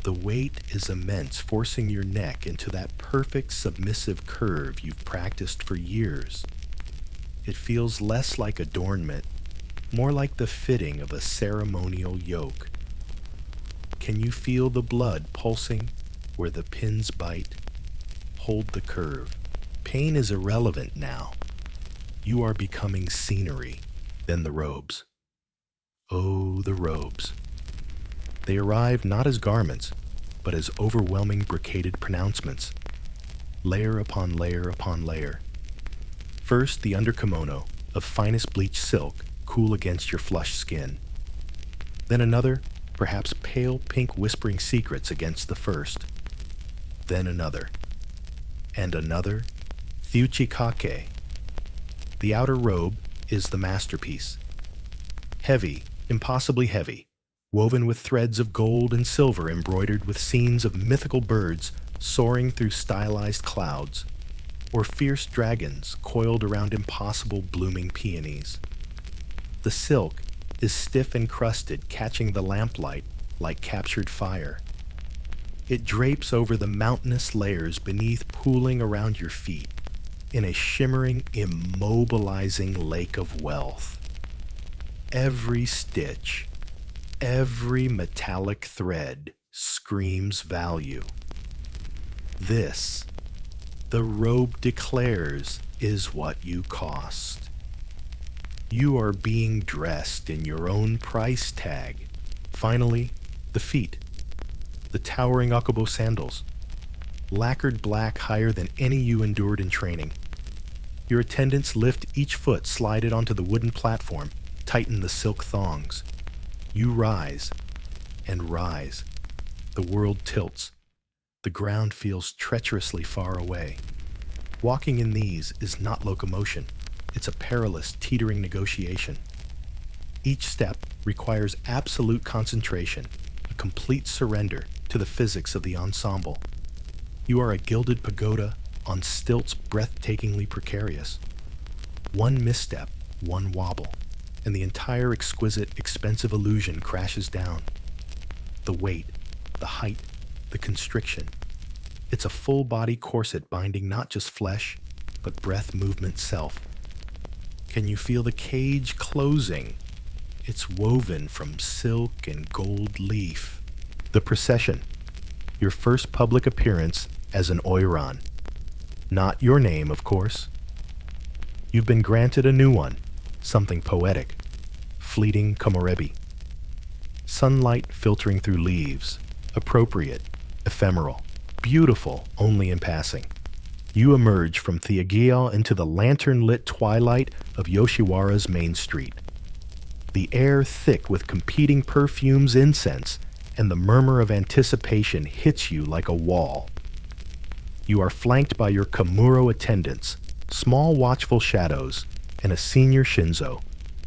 The weight is immense, forcing your neck into that perfect submissive curve you've practiced for years. It feels less like adornment, more like the fitting of a ceremonial yoke. Can you feel the blood pulsing where the pins bite? Hold the curve. Pain is irrelevant now. You are becoming scenery. Then the robes. Oh, the robes. They arrive not as garments, but as overwhelming brocaded pronouncements, layer upon layer upon layer. First, the underkimono of finest bleached silk, cool against your flushed skin. Then another, perhaps pale pink whispering secrets against the first. Then another. And another, Tsuchikake. The outer robe is the masterpiece. Heavy, impossibly heavy, woven with threads of gold and silver embroidered with scenes of mythical birds soaring through stylized clouds, or fierce dragons coiled around impossible blooming peonies. The silk is stiff and crusted, catching the lamplight like captured fire. It drapes over the mountainous layers beneath, pooling around your feet in a shimmering, immobilizing lake of wealth. Every stitch, every metallic thread screams value. This, the robe declares, is what you cost. You are being dressed in your own price tag. Finally, the feet. The towering Akubo sandals, lacquered black higher than any you endured in training. Your attendants lift each foot, slide it onto the wooden platform, tighten the silk thongs. You rise and rise. The world tilts. The ground feels treacherously far away. Walking in these is not locomotion. It's a perilous, teetering negotiation. Each step requires absolute concentration, a complete surrender to the physics of the ensemble. You are a gilded pagoda on stilts breathtakingly precarious. One misstep, one wobble, and the entire exquisite, expensive illusion crashes down. The weight, the height, the constriction. It's a full-body corset binding not just flesh, but breath movement self. Can you feel the cage closing? It's woven from silk and gold leaf. The procession, your first public appearance as an Oiran. Not your name, of course. You've been granted a new one, something poetic, fleeting komorebi. Sunlight filtering through leaves, appropriate, ephemeral, beautiful only in passing. You emerge from Theagia into the lantern-lit twilight of Yoshiwara's main street. The air thick with competing perfumes, incense, and the murmur of anticipation hits you like a wall. You are flanked by your Kamuro attendants, small watchful shadows, and a senior Shinzo,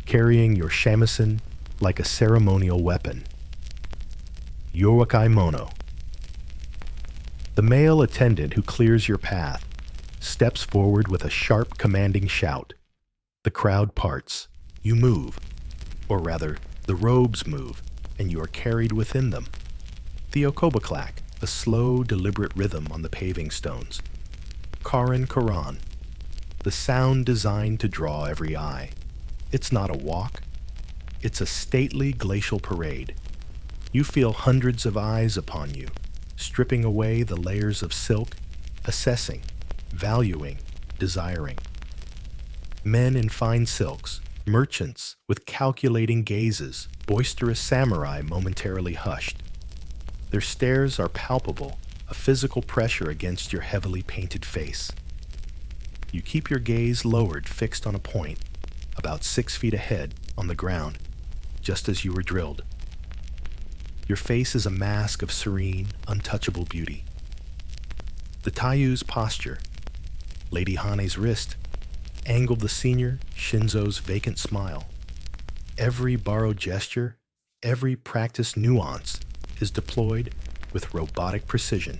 carrying your shamisen like a ceremonial weapon. Yowakai Mono. The male attendant who clears your path steps forward with a sharp, commanding shout. The crowd parts. You move. Or rather, the robes move, and you are carried within them. The okobaclak, a slow, deliberate rhythm on the paving stones. Karan Karan, the sound designed to draw every eye. It's not a walk. It's a stately glacial parade. You feel hundreds of eyes upon you, stripping away the layers of silk, assessing, valuing, desiring. Men in fine silks, merchants with calculating gazes, boisterous samurai momentarily hushed. Their stares are palpable, a physical pressure against your heavily painted face. You keep your gaze lowered, fixed on a point, about 6 feet ahead on the ground, just as you were drilled. Your face is a mask of serene, untouchable beauty. The Taiyu's posture, Lady Hane's wrist, angled the senior Shinzo's vacant smile. Every borrowed gesture, every practiced nuance is deployed with robotic precision.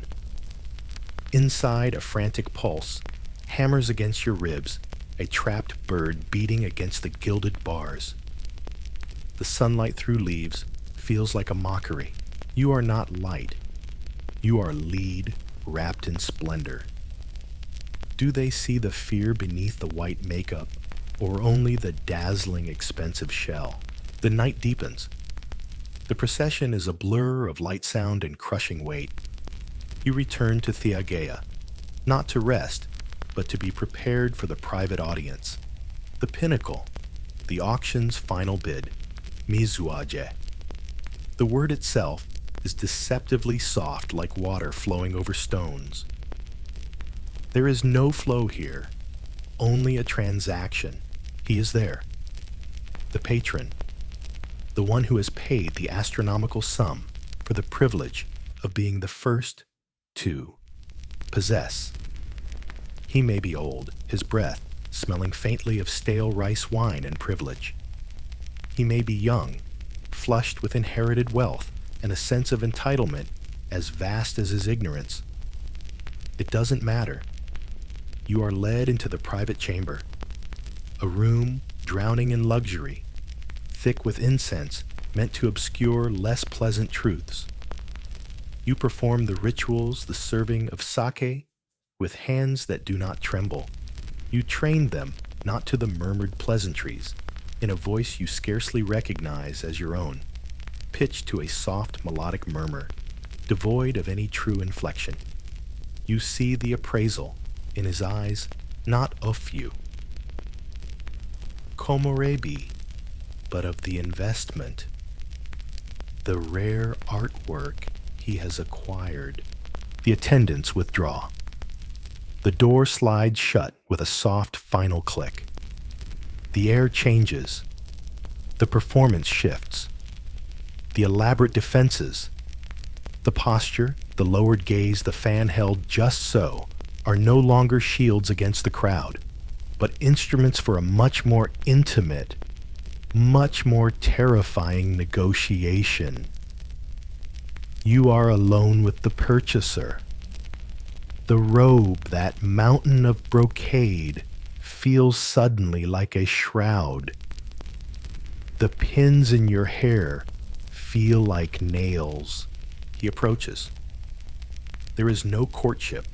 Inside, a frantic pulse hammers against your ribs, a trapped bird beating against the gilded bars. The sunlight through leaves feels like a mockery. You are not light. You are lead wrapped in splendor. Do they see the fear beneath the white makeup, or only the dazzling, expensive shell? The night deepens. The procession is a blur of light sound and crushing weight. You return to Thiagea, not to rest, but to be prepared for the private audience. The pinnacle, the auction's final bid, Mizuage. The word itself is deceptively soft like water flowing over stones. There is no flow here, only a transaction. He is there. The patron, the one who has paid the astronomical sum for the privilege of being the first to possess. He may be old, his breath smelling faintly of stale rice wine and privilege. He may be young, flushed with inherited wealth and a sense of entitlement as vast as his ignorance. It doesn't matter. You are led into the private chamber, a room drowning in luxury, thick with incense meant to obscure less pleasant truths. You perform the rituals, the serving of sake, with hands that do not tremble. You train them not to the murmured pleasantries, in a voice you scarcely recognize as your own, pitched to a soft melodic murmur, devoid of any true inflection. You see the appraisal in his eyes, not of you. Komorebi, but of the investment, the rare artwork he has acquired. The attendants withdraw. The door slides shut with a soft final click. The air changes. The performance shifts. The elaborate defenses, the posture, the lowered gaze, the fan held just so, are no longer shields against the crowd, but instruments for a much more intimate, much more terrifying negotiation. You are alone with the purchaser. The robe, that mountain of brocade, feels suddenly like a shroud. The pins in your hair feel like nails. He approaches. There is no courtship,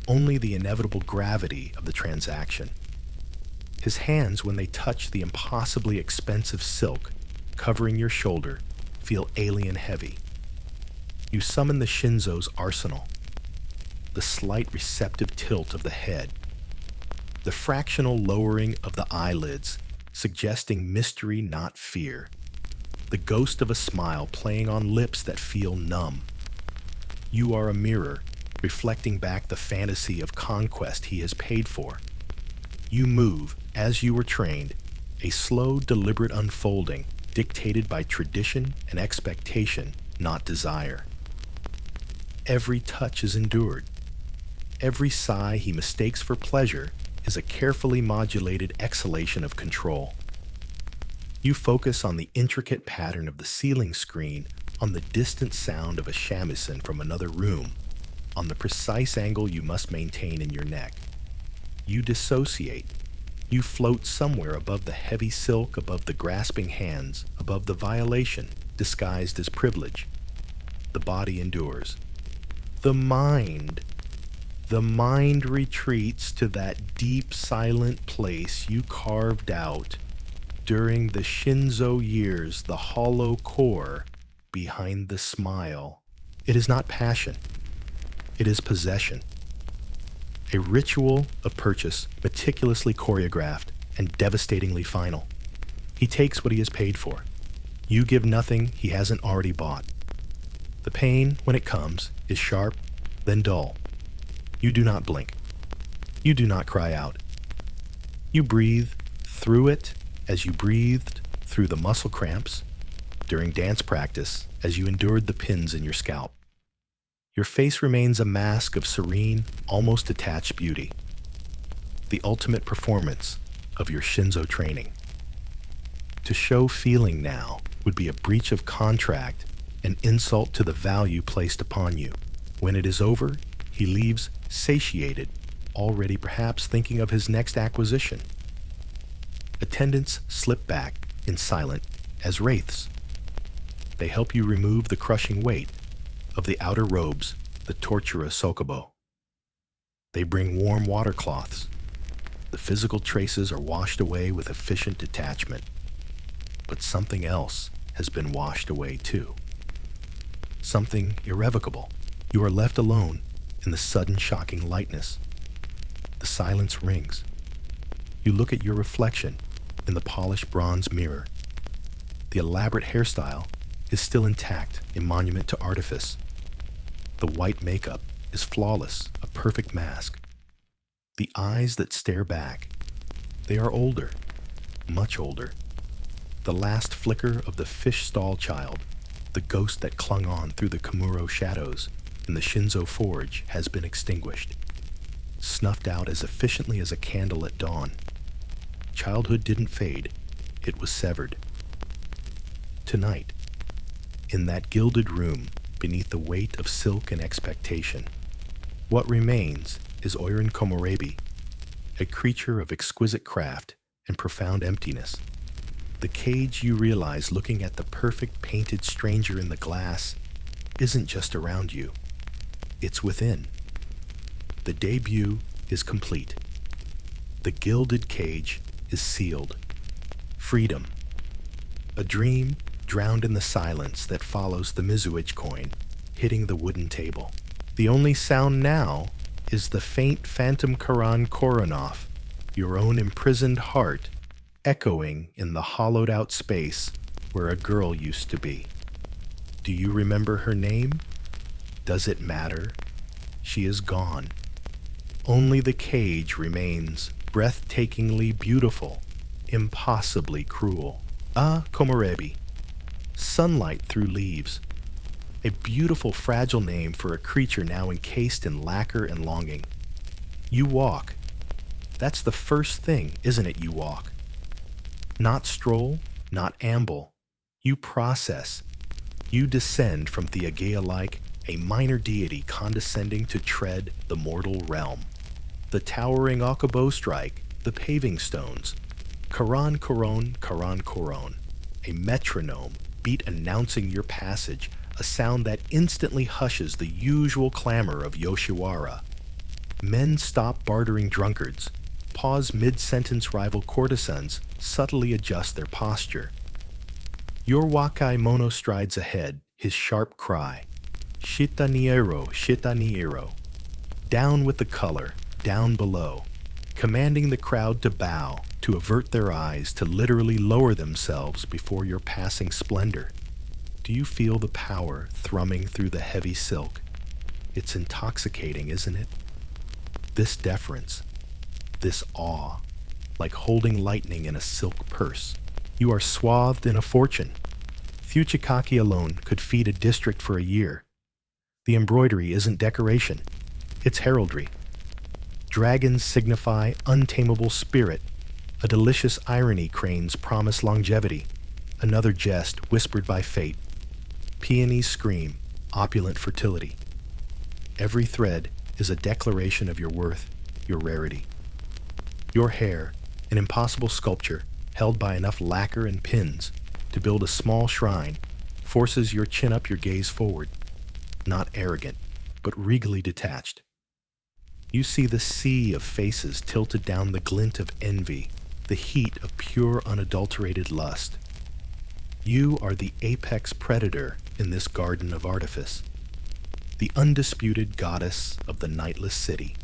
only the inevitable gravity of the transaction. His hands, when they touch the impossibly expensive silk covering your shoulder, feel alien heavy. You summon the Shinzo's arsenal. The slight receptive tilt of the head, the fractional lowering of the eyelids, suggesting mystery, not fear, the ghost of a smile playing on lips that feel numb. You are a mirror, reflecting back the fantasy of conquest he has paid for. You move, as you were trained, a slow, deliberate unfolding, dictated by tradition and expectation, not desire. Every touch is endured. Every sigh he mistakes for pleasure is a carefully modulated exhalation of control. You focus on the intricate pattern of the ceiling screen, on the distant sound of a shamisen from another room, on the precise angle you must maintain in your neck. You dissociate. You float somewhere above the heavy silk, above the grasping hands, above the violation, disguised as privilege. The body endures. The mind retreats to that deep, silent place you carved out during the Shinzo years, the hollow core behind the smile. It is not passion. It is possession. A ritual of purchase, meticulously choreographed and devastatingly final. He takes what he has paid for. You give nothing he hasn't already bought. The pain, when it comes, is sharp, then dull. You do not blink. You do not cry out. You breathe through it as you breathed through the muscle cramps, during dance practice as you endured the pins in your scalp. Your face remains a mask of serene, almost detached beauty. The ultimate performance of your Shinzo training. To show feeling now would be a breach of contract, an insult to the value placed upon you. When it is over, he leaves satiated, already perhaps thinking of his next acquisition. Attendants slip back in silent as wraiths. They help you remove the crushing weight of the outer robes that torture a sokobo. They bring warm water cloths. The physical traces are washed away with efficient detachment. But something else has been washed away too. Something irrevocable. You are left alone in the sudden shocking lightness. The silence rings. You look at your reflection in the polished bronze mirror. The elaborate hairstyle is still intact, a monument to artifice. The white makeup is flawless, a perfect mask. The eyes that stare back, they are older, much older. The last flicker of the fish stall child, the ghost that clung on through the Kamuro shadows in the Shinzo forge, has been extinguished, snuffed out as efficiently as a candle at dawn. Childhood didn't fade, it was severed. Tonight, in that gilded room, beneath the weight of silk and expectation, what remains is Oiran Komorebi, a creature of exquisite craft and profound emptiness. The cage, you realize looking at the perfect painted stranger in the glass, isn't just around you, it's within. The debut is complete. The gilded cage is sealed. Freedom. A dream drowned in the silence that follows the Mizuage coin hitting the wooden table. The only sound now is the faint phantom Karan Koronov, your own imprisoned heart, echoing in the hollowed-out space where a girl used to be. Do you remember her name? Does it matter? She is gone. Only the cage remains, breathtakingly beautiful, impossibly cruel. Ah, Komorebi. Sunlight through leaves. A beautiful, fragile name for a creature now encased in lacquer and longing. You walk. That's the first thing, isn't it, you walk? Not stroll, not amble. You process. You descend from Theagea-like, a minor deity condescending to tread the mortal realm. The towering Akubo strike, the paving stones. Karan Koron, Karan Koron. A metronome, beat announcing your passage, a sound that instantly hushes the usual clamor of Yoshiwara. Men stop bartering drunkards, pause mid-sentence rival courtesans, subtly adjust their posture. Your Wakai mono strides ahead, his sharp cry, Shita niero, Shita niero. Down with the color, down below, commanding the crowd to bow, to avert their eyes, to literally lower themselves before your passing splendor. Do you feel the power thrumming through the heavy silk? It's intoxicating, isn't it? This deference, this awe, like holding lightning in a silk purse. You are swathed in a fortune. Fuchikaki alone could feed a district for a year. The embroidery isn't decoration, it's heraldry. Dragons signify untamable spirit. A delicious irony cranes promise longevity. Another jest whispered by fate. Peonies scream, opulent fertility. Every thread is a declaration of your worth, your rarity. Your hair, an impossible sculpture held by enough lacquer and pins to build a small shrine, forces your chin up, your gaze forward. Not arrogant, but regally detached. You see the sea of faces tilted down, the glint of envy, the heat of pure unadulterated lust. You are the apex predator in this garden of artifice, the undisputed goddess of the nightless city,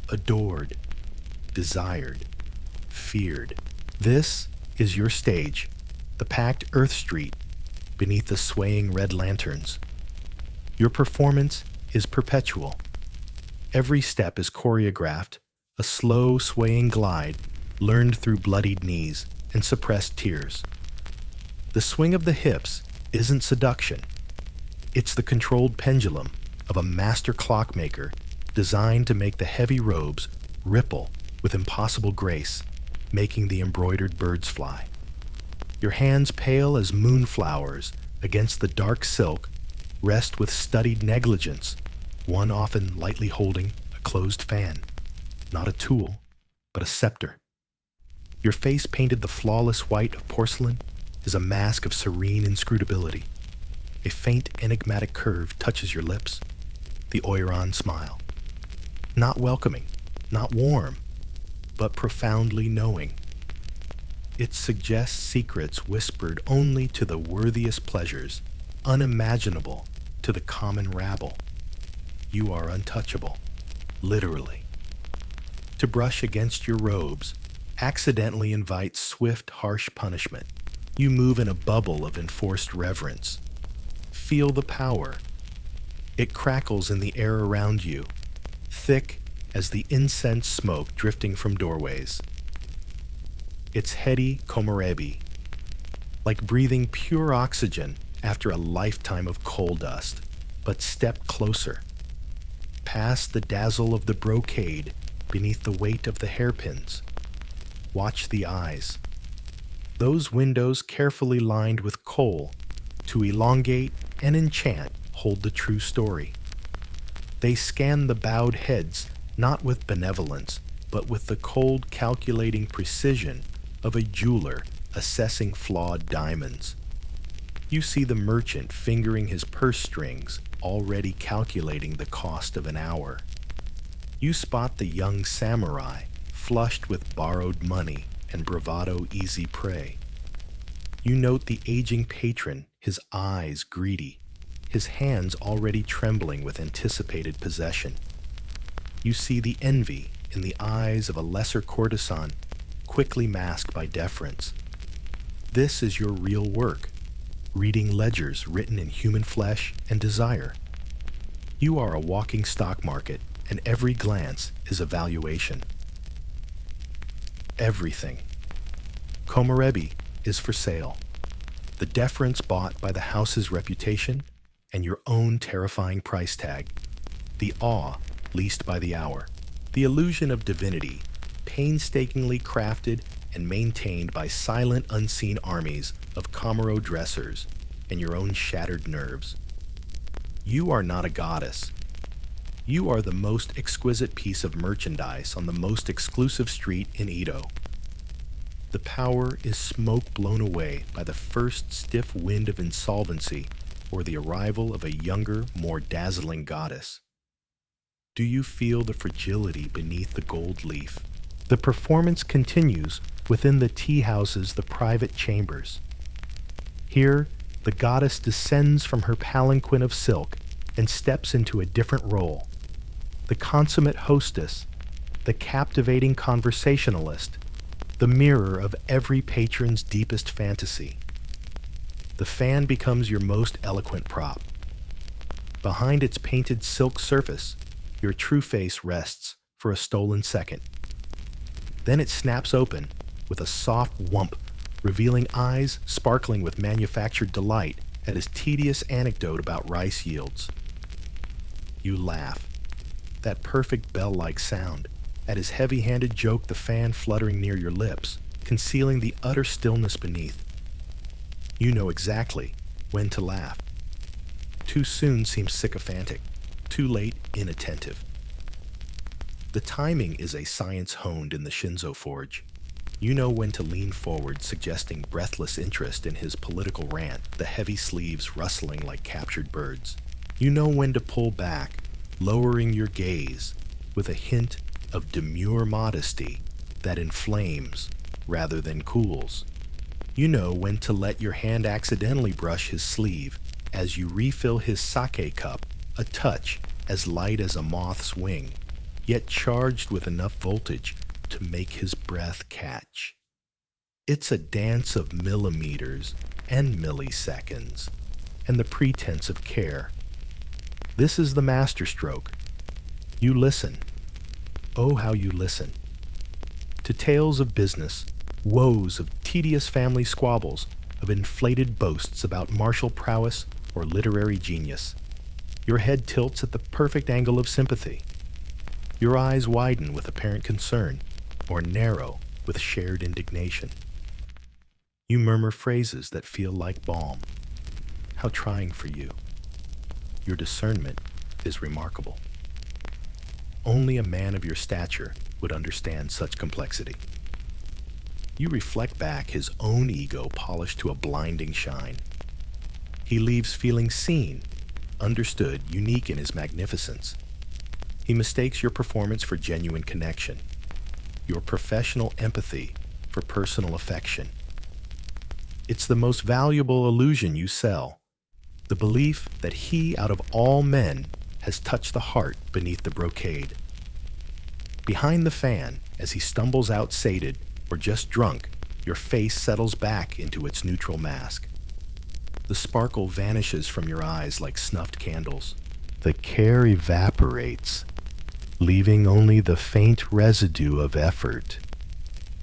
adored, desired, feared. This is your stage, the packed Earth Street, beneath the swaying red lanterns. Your performance is perpetual. Every step is choreographed, a slow, swaying glide, learned through bloodied knees and suppressed tears. The swing of the hips isn't seduction. It's the controlled pendulum of a master clockmaker designed to make the heavy robes ripple with impossible grace, making the embroidered birds fly. Your hands pale as moonflowers against the dark silk rest with studied negligence, one often lightly holding a closed fan, not a tool, but a scepter. Your face painted the flawless white of porcelain is a mask of serene inscrutability. A faint enigmatic curve touches your lips, the Oiran smile. Not welcoming, not warm, but profoundly knowing. It suggests secrets whispered only to the worthiest pleasures, unimaginable to the common rabble. You are untouchable, literally. To brush against your robes accidentally invites swift, harsh punishment. You move in a bubble of enforced reverence. Feel the power. It crackles in the air around you, thick as the incense smoke drifting from doorways. It's heady komorebi, like breathing pure oxygen after a lifetime of coal dust. But step closer, past the dazzle of the brocade beneath the weight of the hairpins. Watch the eyes. Those windows carefully lined with kohl to elongate and enchant hold the true story. They scan the bowed heads not with benevolence, but with the cold calculating precision of a jeweler assessing flawed diamonds. You see the merchant fingering his purse strings, already calculating the cost of an hour. You spot the young samurai, flushed with borrowed money and bravado easy prey. You note the aging patron, his eyes greedy, his hands already trembling with anticipated possession. You see the envy in the eyes of a lesser courtesan, quickly masked by deference. This is your real work, reading ledgers written in human flesh and desire. You are a walking stock market, and every glance is a valuation. Everything. Komorebi is for sale. The deference bought by the house's reputation and your own terrifying price tag. The awe leased by the hour. The illusion of divinity, painstakingly crafted and maintained by silent, unseen armies of Komoro dressers and your own shattered nerves. You are not a goddess. You are the most exquisite piece of merchandise on the most exclusive street in Edo. The power is smoke blown away by the first stiff wind of insolvency or the arrival of a younger, more dazzling goddess. Do you feel the fragility beneath the gold leaf? The performance continues within the tea houses, the private chambers. Here, the goddess descends from her palanquin of silk and steps into a different role. The consummate hostess, the captivating conversationalist, the mirror of every patron's deepest fantasy. The fan becomes your most eloquent prop. Behind its painted silk surface, your true face rests for a stolen second. Then it snaps open with a soft whump, revealing eyes sparkling with manufactured delight at his tedious anecdote about rice yields. You laugh, that perfect bell-like sound, at his heavy-handed joke, the fan fluttering near your lips, concealing the utter stillness beneath. You know exactly when to laugh. Too soon seems sycophantic, too late inattentive. The timing is a science honed in the Shinzo Forge. You know when to lean forward, suggesting breathless interest in his political rant, the heavy sleeves rustling like captured birds. You know when to pull back, lowering your gaze with a hint of demure modesty that inflames rather than cools. You know when to let your hand accidentally brush his sleeve as you refill his sake cup, a touch as light as a moth's wing, yet charged with enough voltage to make his breath catch. It's a dance of millimeters and milliseconds, and the pretense of care. This is the masterstroke. You listen. Oh, how you listen. To tales of business, woes of tedious family squabbles, of inflated boasts about martial prowess or literary genius. Your head tilts at the perfect angle of sympathy. Your eyes widen with apparent concern or narrow with shared indignation. You murmur phrases that feel like balm. How trying for you. Your discernment is remarkable. Only a man of your stature would understand such complexity. You reflect back his own ego polished to a blinding shine. He leaves feeling seen, understood, unique in his magnificence. He mistakes your performance for genuine connection, your professional empathy for personal affection. It's the most valuable illusion you sell, the belief that he, out of all men, has touched the heart beneath the brocade. Behind the fan, as he stumbles out sated or just drunk, your face settles back into its neutral mask. The sparkle vanishes from your eyes like snuffed candles. The care evaporates, leaving only the faint residue of effort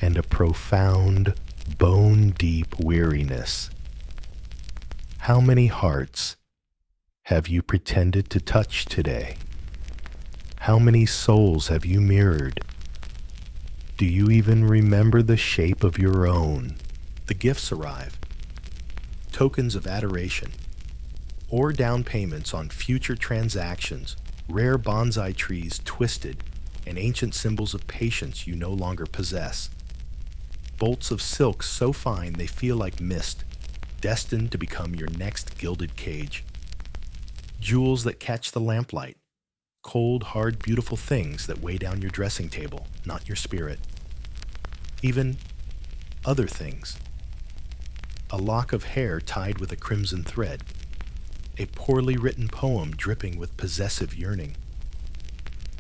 and a profound, bone-deep weariness. How many hearts have you pretended to touch today? How many souls have you mirrored? Do you even remember the shape of your own? The gifts arrive. Tokens of adoration, or down payments on future transactions, rare bonsai trees twisted, and ancient symbols of patience you no longer possess. Bolts of silk so fine they feel like mist, destined to become your next gilded cage. Jewels that catch the lamplight, cold, hard, beautiful things that weigh down your dressing table, not your spirit. Even other things. A lock of hair tied with a crimson thread, a poorly written poem dripping with possessive yearning.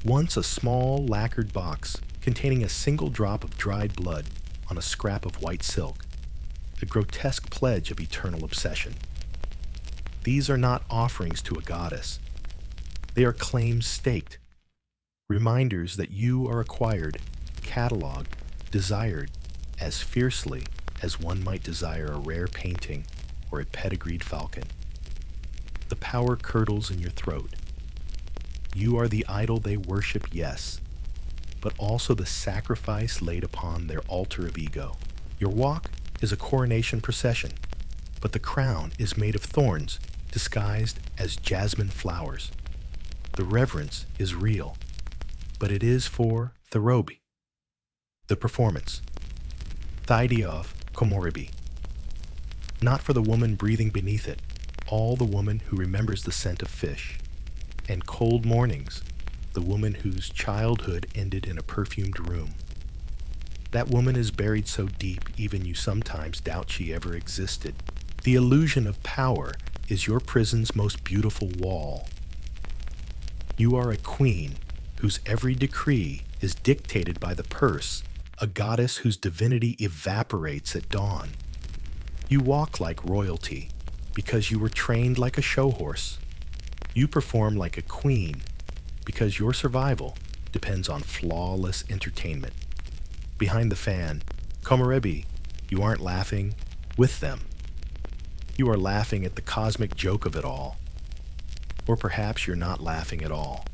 Once a small lacquered box containing a single drop of dried blood on a scrap of white silk, a grotesque pledge of eternal obsession. These are not offerings to a goddess. They are claims staked, reminders that you are acquired, cataloged, desired as fiercely as one might desire a rare painting or a pedigreed falcon. The power curdles in your throat. You are the idol they worship, yes, but also the sacrifice laid upon their altar of ego. Your walk is a coronation procession, but the crown is made of thorns disguised as jasmine flowers. The reverence is real, but it is for Thoroughby. The performance. The idea of Komorebi. Not for the woman breathing beneath it, all the woman who remembers the scent of fish, and cold mornings, the woman whose childhood ended in a perfumed room. That woman is buried so deep even you sometimes doubt she ever existed. The illusion of power is your prison's most beautiful wall. You are a queen whose every decree is dictated by the purse, a goddess whose divinity evaporates at dawn. You walk like royalty because you were trained like a show horse. You perform like a queen because your survival depends on flawless entertainment. Behind the fan, Komorebi, you aren't laughing with them. You are laughing at the cosmic joke of it all. Or perhaps you're not laughing at all.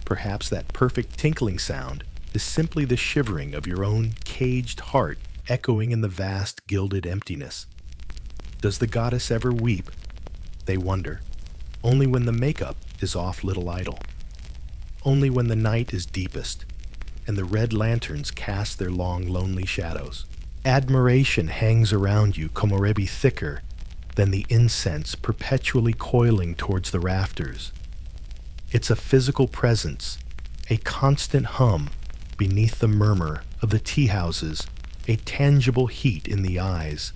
Perhaps that perfect tinkling sound is simply the shivering of your own caged heart echoing in the vast gilded emptiness. Does the goddess ever weep? They wonder. Only when the makeup is off, little idol. Only when the night is deepest and the red lanterns cast their long, lonely shadows. Admiration hangs around you, Komorebi, thicker than the incense perpetually coiling towards the rafters. It's a physical presence, a constant hum beneath the murmur of the tea houses, a tangible heat in the eyes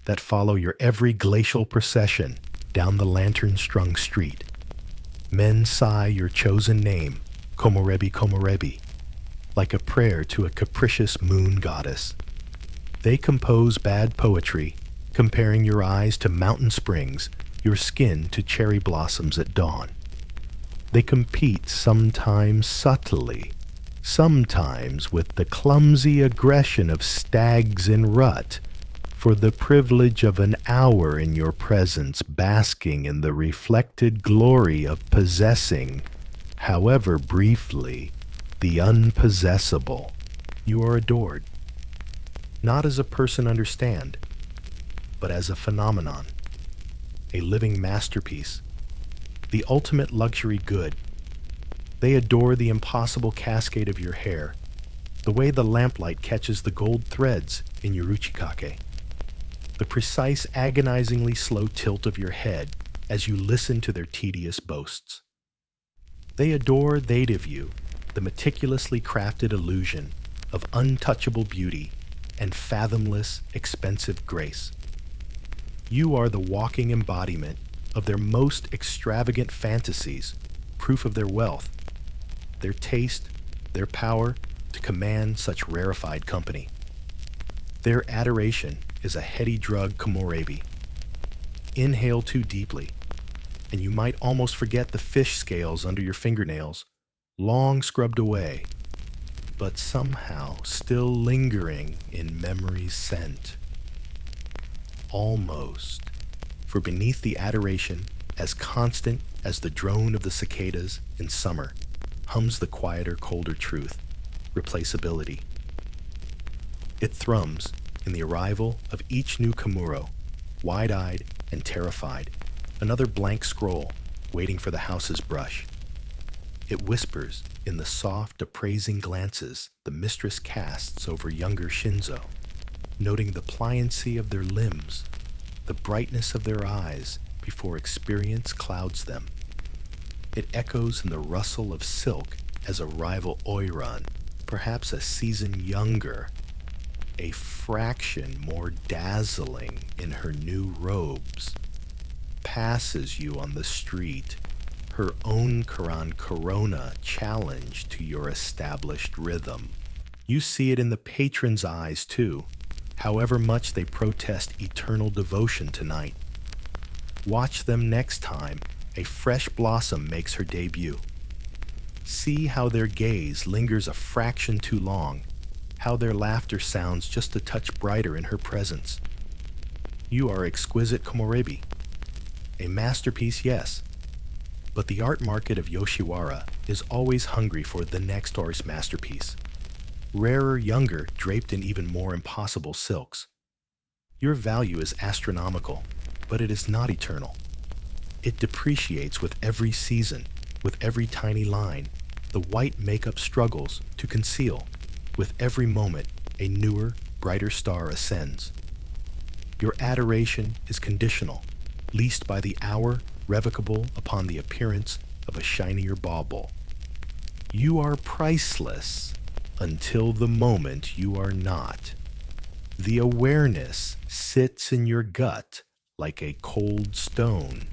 that follow your every glacial procession down the lantern-strung street. Men sigh your chosen name, Komorebi, Komorebi, like a prayer to a capricious moon goddess. They compose bad poetry, comparing your eyes to mountain springs, your skin to cherry blossoms at dawn. They compete sometimes subtly, sometimes with the clumsy aggression of stags in rut for the privilege of an hour in your presence, basking in the reflected glory of possessing, however briefly, the unpossessable. You are adored, not as a person understand, but as a phenomenon, a living masterpiece, the ultimate luxury good. They adore the impossible cascade of your hair, the way the lamplight catches the gold threads in your uchikake, the precise, agonizingly slow tilt of your head as you listen to their tedious boasts. They adore they of you, the meticulously crafted illusion of untouchable beauty and fathomless, expensive grace. You are the walking embodiment of their most extravagant fantasies, proof of their wealth, their taste, their power to command such rarefied company. Their adoration is a heady drug komorebi. Inhale too deeply, and you might almost forget the fish scales under your fingernails, long scrubbed away, but somehow still lingering in memory's scent. Almost, for beneath the adoration, as constant as the drone of the cicadas in summer, hums the quieter, colder truth, replaceability. It thrums in the arrival of each new Kamuro, wide-eyed and terrified, another blank scroll waiting for the house's brush. It whispers in the soft, appraising glances the mistress casts over younger Shinzo, noting the pliancy of their limbs, the brightness of their eyes before experience clouds them. It echoes in the rustle of silk as a rival Oiran, perhaps a season younger, a fraction more dazzling in her new robes, passes you on the street, her own Quran corona challenge to your established rhythm. You see it in the patron's eyes too, however much they protest eternal devotion tonight. Watch them next time a fresh blossom makes her debut. See how their gaze lingers a fraction too long, how their laughter sounds just a touch brighter in her presence. You are exquisite komorebi. A masterpiece, yes, but the art market of Yoshiwara is always hungry for the next artist's masterpiece. Rarer, younger, draped in even more impossible silks. Your value is astronomical, but it is not eternal. It depreciates with every season, with every tiny line. The white makeup struggles to conceal. With every moment, a newer, brighter star ascends. Your adoration is conditional, leased by the hour, revocable upon the appearance of a shinier bauble. You are priceless until the moment you are not. The awareness sits in your gut like a cold stone,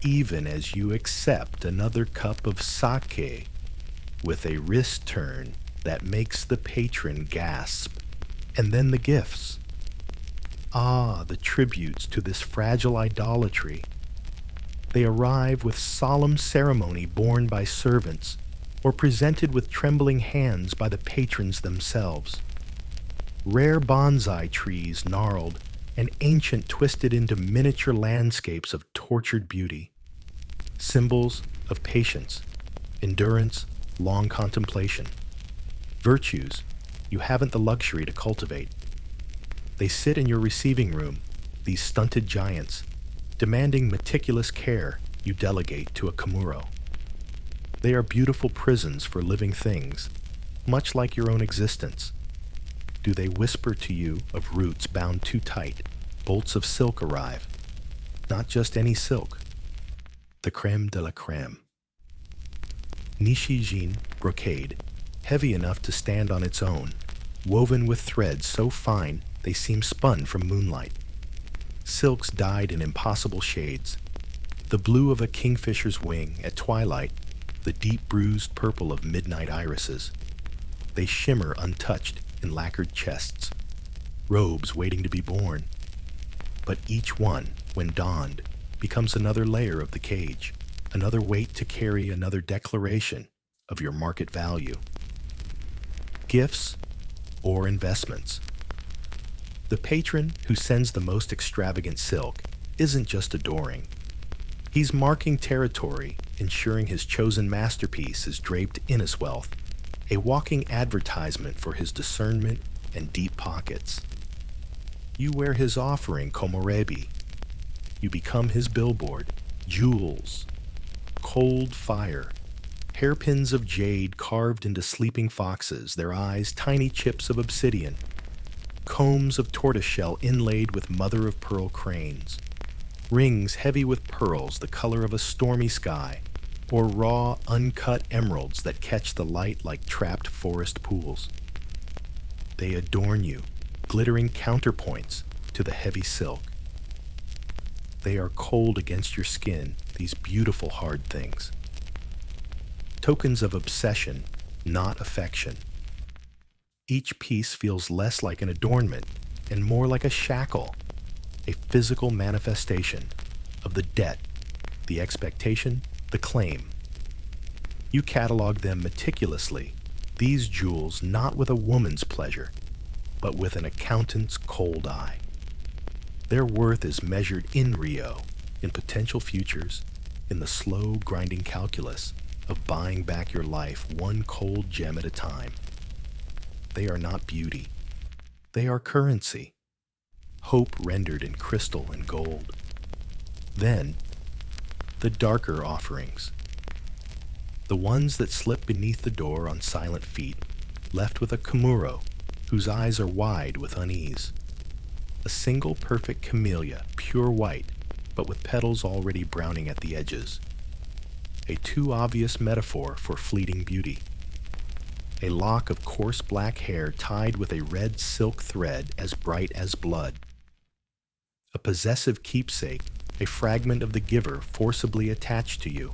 even as you accept another cup of sake with a wrist turn that makes the patron gasp. And then the gifts. Ah, the tributes to this fragile idolatry. They arrive with solemn ceremony borne by servants, or presented with trembling hands by the patrons themselves. Rare bonsai trees gnarled and ancient twisted into miniature landscapes of tortured beauty. Symbols of patience, endurance, long contemplation. Virtues you haven't the luxury to cultivate. They sit in your receiving room, these stunted giants, demanding meticulous care you delegate to a Kamuro. They are beautiful prisons for living things, much like your own existence. Do they whisper to you of roots bound too tight? Bolts of silk arrive. Not just any silk, the creme de la creme. Nishijin brocade, heavy enough to stand on its own, woven with threads so fine they seem spun from moonlight. Silks dyed in impossible shades, the blue of a kingfisher's wing at twilight, the deep bruised purple of midnight irises. They shimmer untouched in lacquered chests, robes waiting to be born. But each one, when donned, becomes another layer of the cage, another weight to carry, another declaration of your market value. Gifts or investments. The patron who sends the most extravagant silk isn't just adoring. He's marking territory, ensuring his chosen masterpiece is draped in his wealth, a walking advertisement for his discernment and deep pockets. You wear his offering, komorebi. You become his billboard, jewels, cold fire, hairpins of jade carved into sleeping foxes, their eyes tiny chips of obsidian, combs of tortoiseshell inlaid with mother-of-pearl cranes, rings heavy with pearls the color of a stormy sky, or raw, uncut emeralds that catch the light like trapped forest pools. They adorn you, glittering counterpoints to the heavy silk. They are cold against your skin, these beautiful hard things. Tokens of obsession, not affection. Each piece feels less like an adornment and more like a shackle, a physical manifestation of the debt, the expectation, the claim. You catalog them meticulously, these jewels not with a woman's pleasure, but with an accountant's cold eye. Their worth is measured in Rio, in potential futures, in the slow grinding calculus of buying back your life one cold gem at a time. They are not beauty. They are currency, hope rendered in crystal and gold. Then, the darker offerings, the ones that slip beneath the door on silent feet, left with a kimuro whose eyes are wide with unease. A single perfect camellia, pure white, but with petals already browning at the edges. A too obvious metaphor for fleeting beauty. A lock of coarse black hair tied with a red silk thread as bright as blood. A possessive keepsake, a fragment of the giver forcibly attached to you.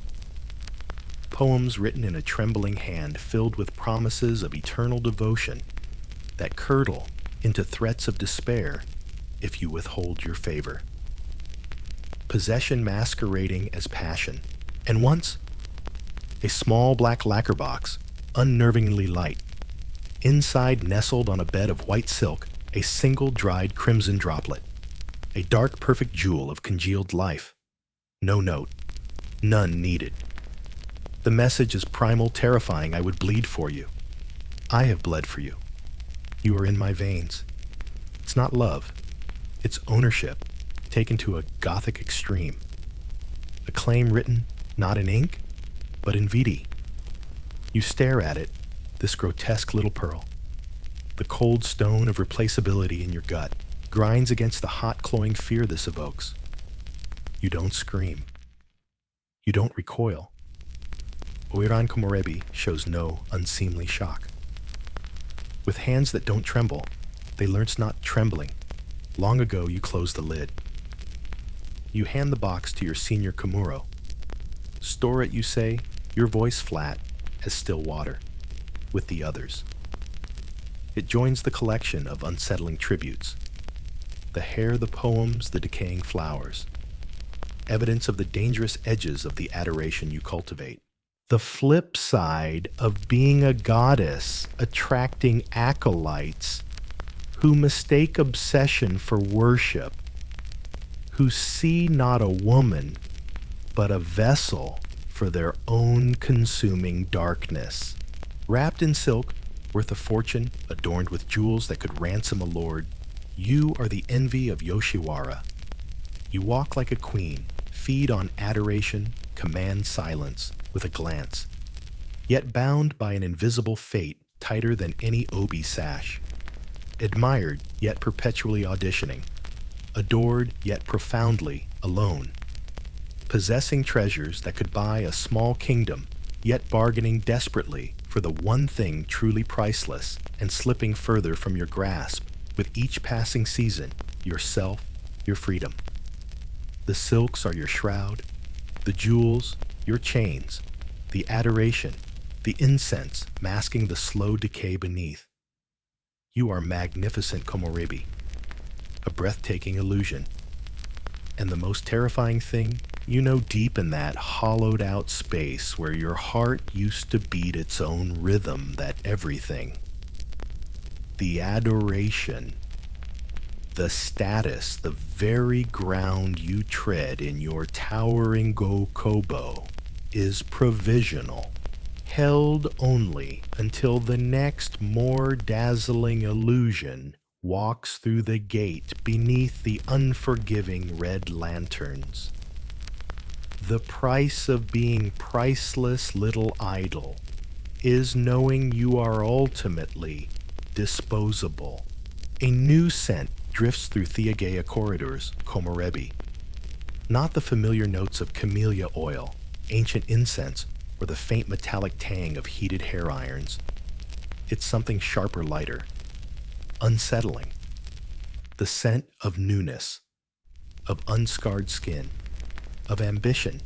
Poems written in a trembling hand filled with promises of eternal devotion that curdle into threats of despair if you withhold your favor. Possession masquerading as passion. And once, a small black lacquer box, unnervingly light. Inside, nestled on a bed of white silk, a single dried crimson droplet. A dark, perfect jewel of congealed life. No note. None needed. The message is primal, terrifying. I would bleed for you. I have bled for you. You are in my veins. It's not love. It's ownership, taken to a gothic extreme. A claim written, not in ink, but in viti. You stare at it, this grotesque little pearl. The cold stone of replaceability in your gut grinds against the hot, cloying fear this evokes. You don't scream. You don't recoil. Oiran komorebi shows no unseemly shock. With hands that don't tremble, they learnt not trembling. Long ago you closed the lid. You hand the box to your senior kimuro. Store it, you say, your voice flat as still water, with the others. It joins the collection of unsettling tributes. The hair, the poems, the decaying flowers. Evidence of the dangerous edges of the adoration you cultivate. The flip side of being a goddess, attracting acolytes who mistake obsession for worship, who see not a woman, but a vessel for their own consuming darkness. Wrapped in silk, worth a fortune, adorned with jewels that could ransom a lord, you are the envy of Yoshiwara. You walk like a queen, feed on adoration, command silence with a glance, yet bound by an invisible fate tighter than any obi sash. Admired, yet perpetually auditioning. Adored, yet profoundly alone. Possessing treasures that could buy a small kingdom, yet bargaining desperately for the one thing truly priceless and slipping further from your grasp with each passing season, yourself, your freedom. The silks are your shroud, the jewels, your chains, the adoration, the incense masking the slow decay beneath. You are magnificent komorebi, a breathtaking illusion. And the most terrifying thing, you know deep in that hollowed out space where your heart used to beat its own rhythm, that everything, the adoration, The status, the very ground you tread in your towering go kobo, is provisional, held only until the next more dazzling illusion walks through the gate beneath the unforgiving red lanterns. The price of being priceless little idol is knowing you are ultimately disposable. A new scent drifts through Theagea corridors, Komorebi. Not the familiar notes of camellia oil, ancient incense, or the faint metallic tang of heated hair irons. It's something sharper, lighter, unsettling. The scent of newness, of unscarred skin, of ambition,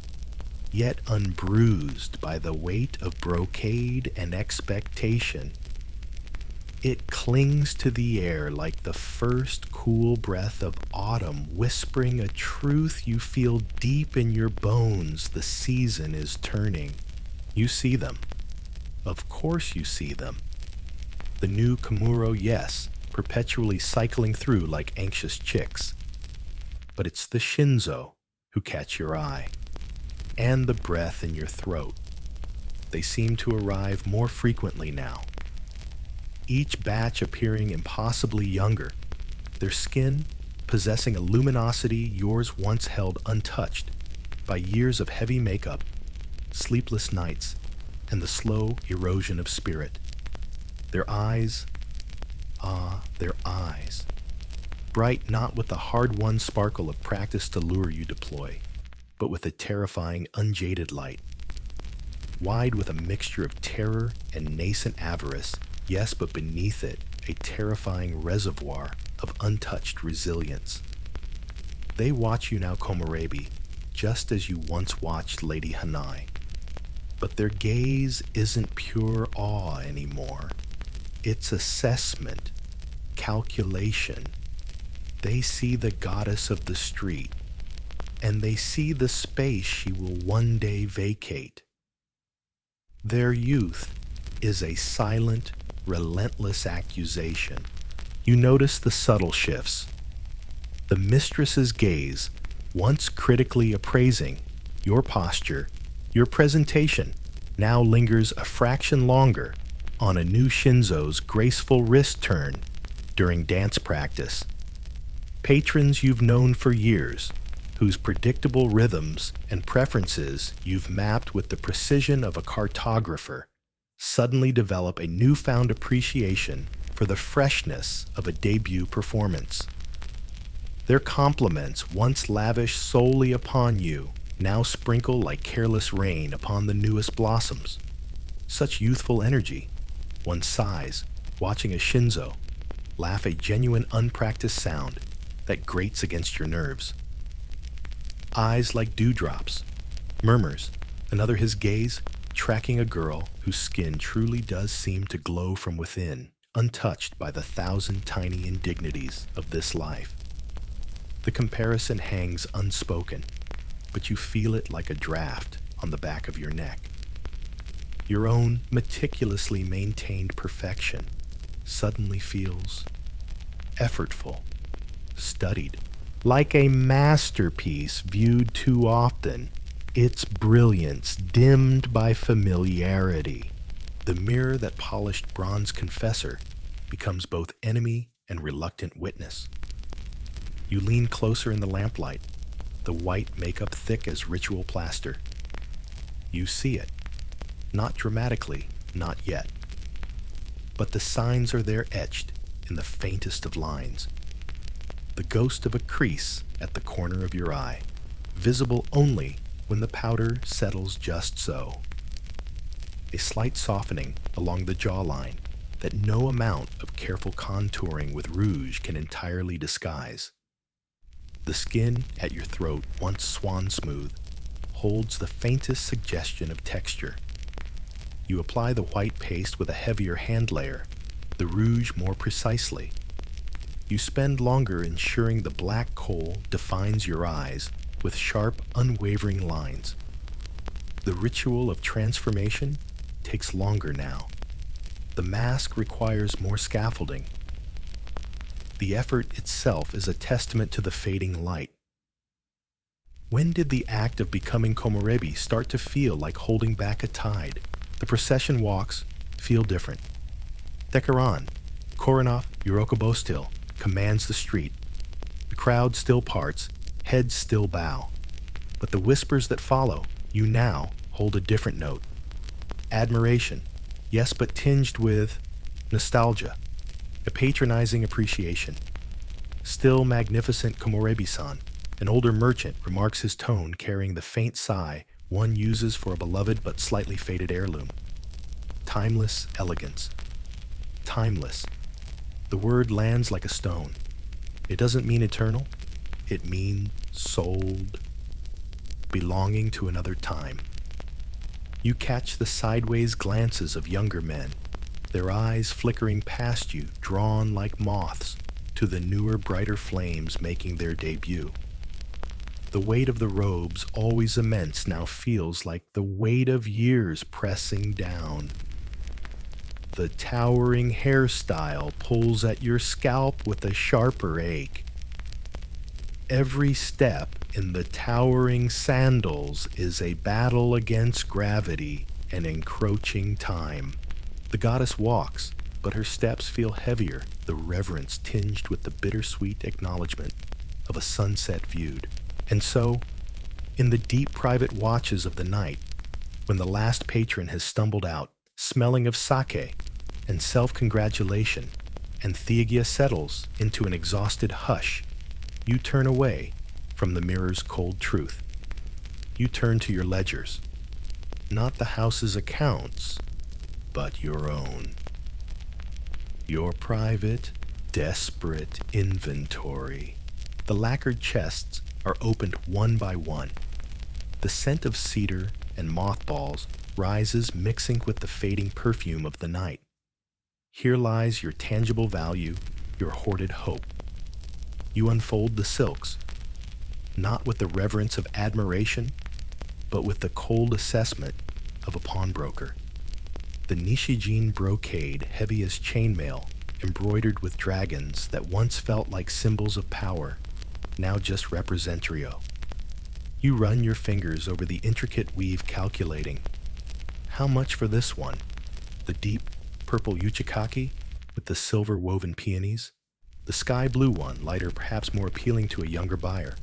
yet unbruised by the weight of brocade and expectation. It clings to the air like the first cool breath of autumn, whispering a truth you feel deep in your bones. The season is turning. You see them. Of course you see them. The new Kamuro, yes, perpetually cycling through like anxious chicks. But it's the Shinzo who catch your eye, and the breath in your throat. They seem to arrive more frequently now, each batch appearing impossibly younger, their skin possessing a luminosity yours once held untouched by years of heavy makeup, sleepless nights, and the slow erosion of spirit. Their eyes, their eyes, bright not with the hard-won sparkle of practiced allure you deploy, but with a terrifying, unjaded light, wide with a mixture of terror and nascent avarice. Yes, but beneath it, a terrifying reservoir of untouched resilience. They watch you now, Komorebi, just as you once watched Lady Hanai. But their gaze isn't pure awe anymore. It's assessment, calculation. They see the goddess of the street, and they see the space she will one day vacate. Their youth is a silent, relentless accusation. You notice the subtle shifts. The mistress's gaze, once critically appraising your posture, your presentation, now lingers a fraction longer on a new Shinzo's graceful wrist turn during dance practice. Patrons you've known for years, whose predictable rhythms and preferences you've mapped with the precision of a cartographer, suddenly develop a newfound appreciation for the freshness of a debut performance. Their compliments, once lavished solely upon you, now sprinkle like careless rain upon the newest blossoms. Such youthful energy. One sighs, watching a Shinzo laugh a genuine unpracticed sound that grates against your nerves. Eyes like dewdrops, murmurs, another his gaze, tracking a girl whose skin truly does seem to glow from within, untouched by the thousand tiny indignities of this life. The comparison hangs unspoken, but you feel it like a draft on the back of your neck. Your own meticulously maintained perfection suddenly feels effortful, studied, like a masterpiece viewed too often, its brilliance dimmed by familiarity. The mirror that polished bronze confessor becomes both enemy and reluctant witness. You lean closer in the lamplight, the white makeup thick as ritual plaster. You see it, not dramatically, not yet. But the signs are there etched in the faintest of lines. The ghost of a crease at the corner of your eye, visible only when the powder settles just so. A slight softening along the jawline that no amount of careful contouring with rouge can entirely disguise. The skin at your throat, once swan smooth, holds the faintest suggestion of texture. You apply the white paste with a heavier hand layer, the rouge more precisely. You spend longer ensuring the black kohl defines your eyes with sharp, unwavering lines. The ritual of transformation takes longer now. The mask requires more scaffolding. The effort itself is a testament to the fading light. When did the act of becoming komorebi start to feel like holding back a tide? The procession walks feel different. Thekaran, Koronoff Yorokobo still, commands the street. The crowd still parts, heads still bow. But the whispers that follow, you now hold a different note. Admiration, yes, but tinged with nostalgia, a patronizing appreciation. Still magnificent Komorebi-san, an older merchant, remarks his tone carrying the faint sigh one uses for a beloved but slightly faded heirloom. Timeless elegance. Timeless. The word lands like a stone. It doesn't mean eternal. It means souled, belonging to another time. You catch the sideways glances of younger men, their eyes flickering past you, drawn like moths to the newer, brighter flames making their debut. The weight of the robes, always immense, now feels like the weight of years pressing down. The towering hairstyle pulls at your scalp with a sharper ache. Every step in the towering sandals is a battle against gravity and encroaching time. The goddess walks, but her steps feel heavier, the reverence tinged with the bittersweet acknowledgement of a sunset viewed. And so, in the deep private watches of the night, when the last patron has stumbled out, smelling of sake and self-congratulation, and Theagia settles into an exhausted hush, you turn away from the mirror's cold truth. You turn to your ledgers, not the house's accounts, but your own. Your private, desperate inventory. The lacquered chests are opened one by one. The scent of cedar and mothballs rises, mixing with the fading perfume of the night. Here lies your tangible value, your hoarded hope. You unfold the silks, not with the reverence of admiration, but with the cold assessment of a pawnbroker. The Nishijin brocade, heavy as chainmail, embroidered with dragons that once felt like symbols of power, now just represent Rio. You run your fingers over the intricate weave, calculating. How much for this one? The deep purple uchikaki with the silver woven peonies? The sky blue one, lighter, perhaps more appealing to a younger buyer.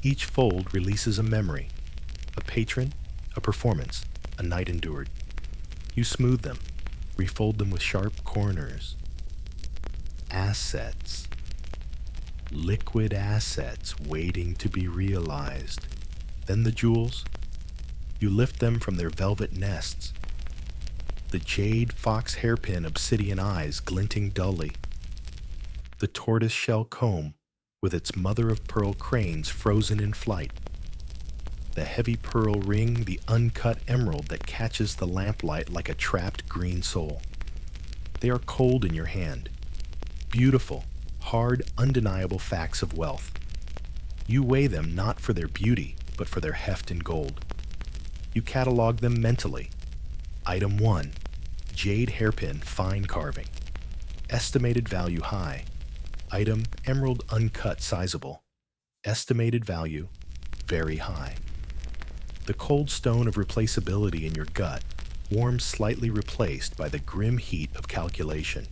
Each fold releases a memory, a patron, a performance, a night endured. You smooth them, refold them with sharp corners. Assets. Liquid assets waiting to be realized. Then the jewels. You lift them from their velvet nests. The jade fox hairpin obsidian eyes glinting dully. The tortoise-shell comb with its mother-of-pearl cranes frozen in flight. The heavy pearl ring, the uncut emerald that catches the lamplight like a trapped green soul. They are cold in your hand. Beautiful, hard, undeniable facts of wealth. You weigh them not for their beauty, but for their heft in gold. You catalog them mentally. Item 1, jade hairpin, fine carving. Estimated value high. Item, emerald uncut, sizable. Estimated value, very high. The cold stone of replaceability in your gut, warm, slightly replaced by the grim heat of calculation.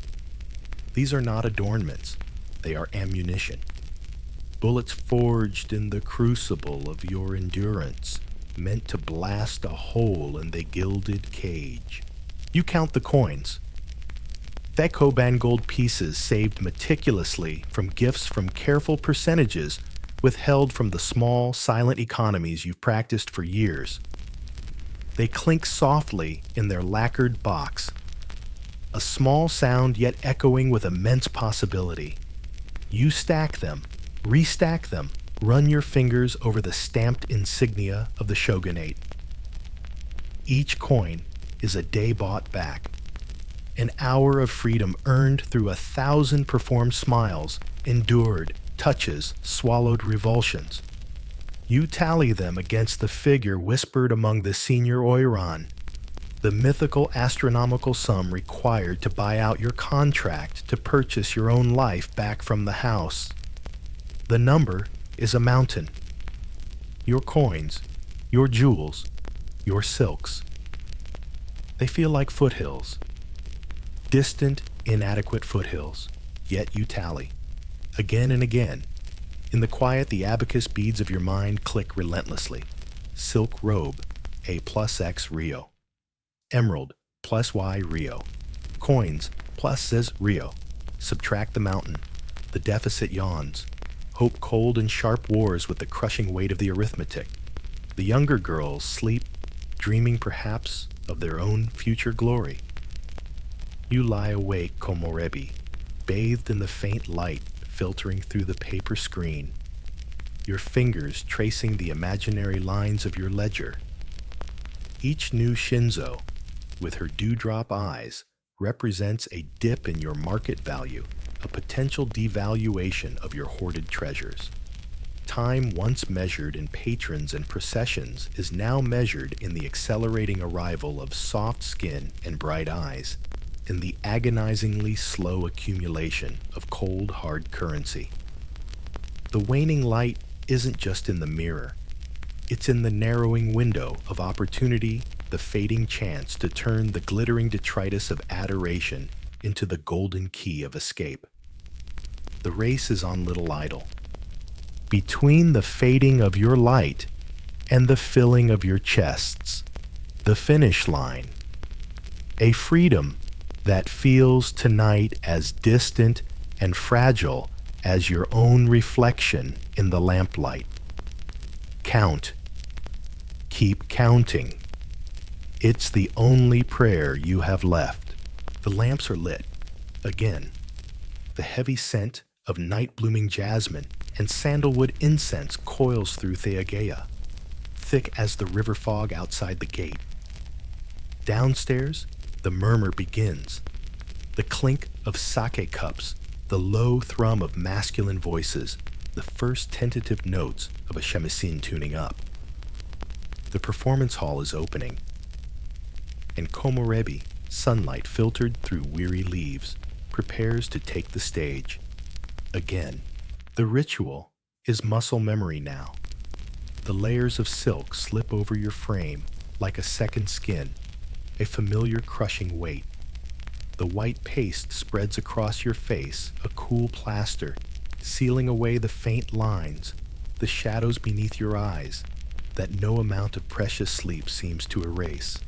These are not adornments, they are ammunition. Bullets forged in the crucible of your endurance, meant to blast a hole in the gilded cage. You count the coins. Thekoban gold pieces saved meticulously from gifts from careful percentages withheld from the small, silent economies you've practiced for years. They clink softly in their lacquered box, a small sound yet echoing with immense possibility. You stack them, restack them, run your fingers over the stamped insignia of the shogunate. Each coin is a day bought back, an hour of freedom earned through 1,000 performed smiles, endured touches, swallowed revulsions. You tally them against the figure whispered among the senior Oiran. The mythical astronomical sum required to buy out your contract to purchase your own life back from the house. The number is a mountain. Your coins, your jewels, your silks. They feel like foothills. Distant, inadequate foothills, yet you tally. Again and again. In the quiet, the abacus beads of your mind click relentlessly. Silk robe, A plus X Rio. Emerald, plus Y Rio. Coins, plus says Rio. Subtract the mountain. The deficit yawns. Hope cold and sharp wars with the crushing weight of the arithmetic. The younger girls sleep, dreaming perhaps of their own future glory. You lie awake, Komorebi, bathed in the faint light filtering through the paper screen, your fingers tracing the imaginary lines of your ledger. Each new Shinzo, with her dewdrop eyes, represents a dip in your market value, a potential devaluation of your hoarded treasures. Time once measured in patrons and processions is now measured in the accelerating arrival of soft skin and bright eyes, in the agonizingly slow accumulation of cold, hard currency. The waning light isn't just in the mirror. It's in the narrowing window of opportunity, the fading chance to turn the glittering detritus of adoration into the golden key of escape. The race is on Little Idol. Between the fading of your light and the filling of your chests, the finish line. A freedom that feels tonight as distant and fragile as your own reflection in the lamplight. Count. Keep counting. It's the only prayer you have left. The lamps are lit. Again. The heavy scent of night-blooming jasmine and sandalwood incense coils through Theagea, thick as the river fog outside the gate. Downstairs, the murmur begins. The clink of sake cups, the low thrum of masculine voices, the first tentative notes of a shamisen tuning up. The performance hall is opening, and Komorebi, sunlight filtered through weary leaves, prepares to take the stage. Again, the ritual is muscle memory now. The layers of silk slip over your frame like a second skin, a familiar crushing weight. The white paste spreads across your face, a cool plaster, sealing away the faint lines, the shadows beneath your eyes that no amount of precious sleep seems to erase.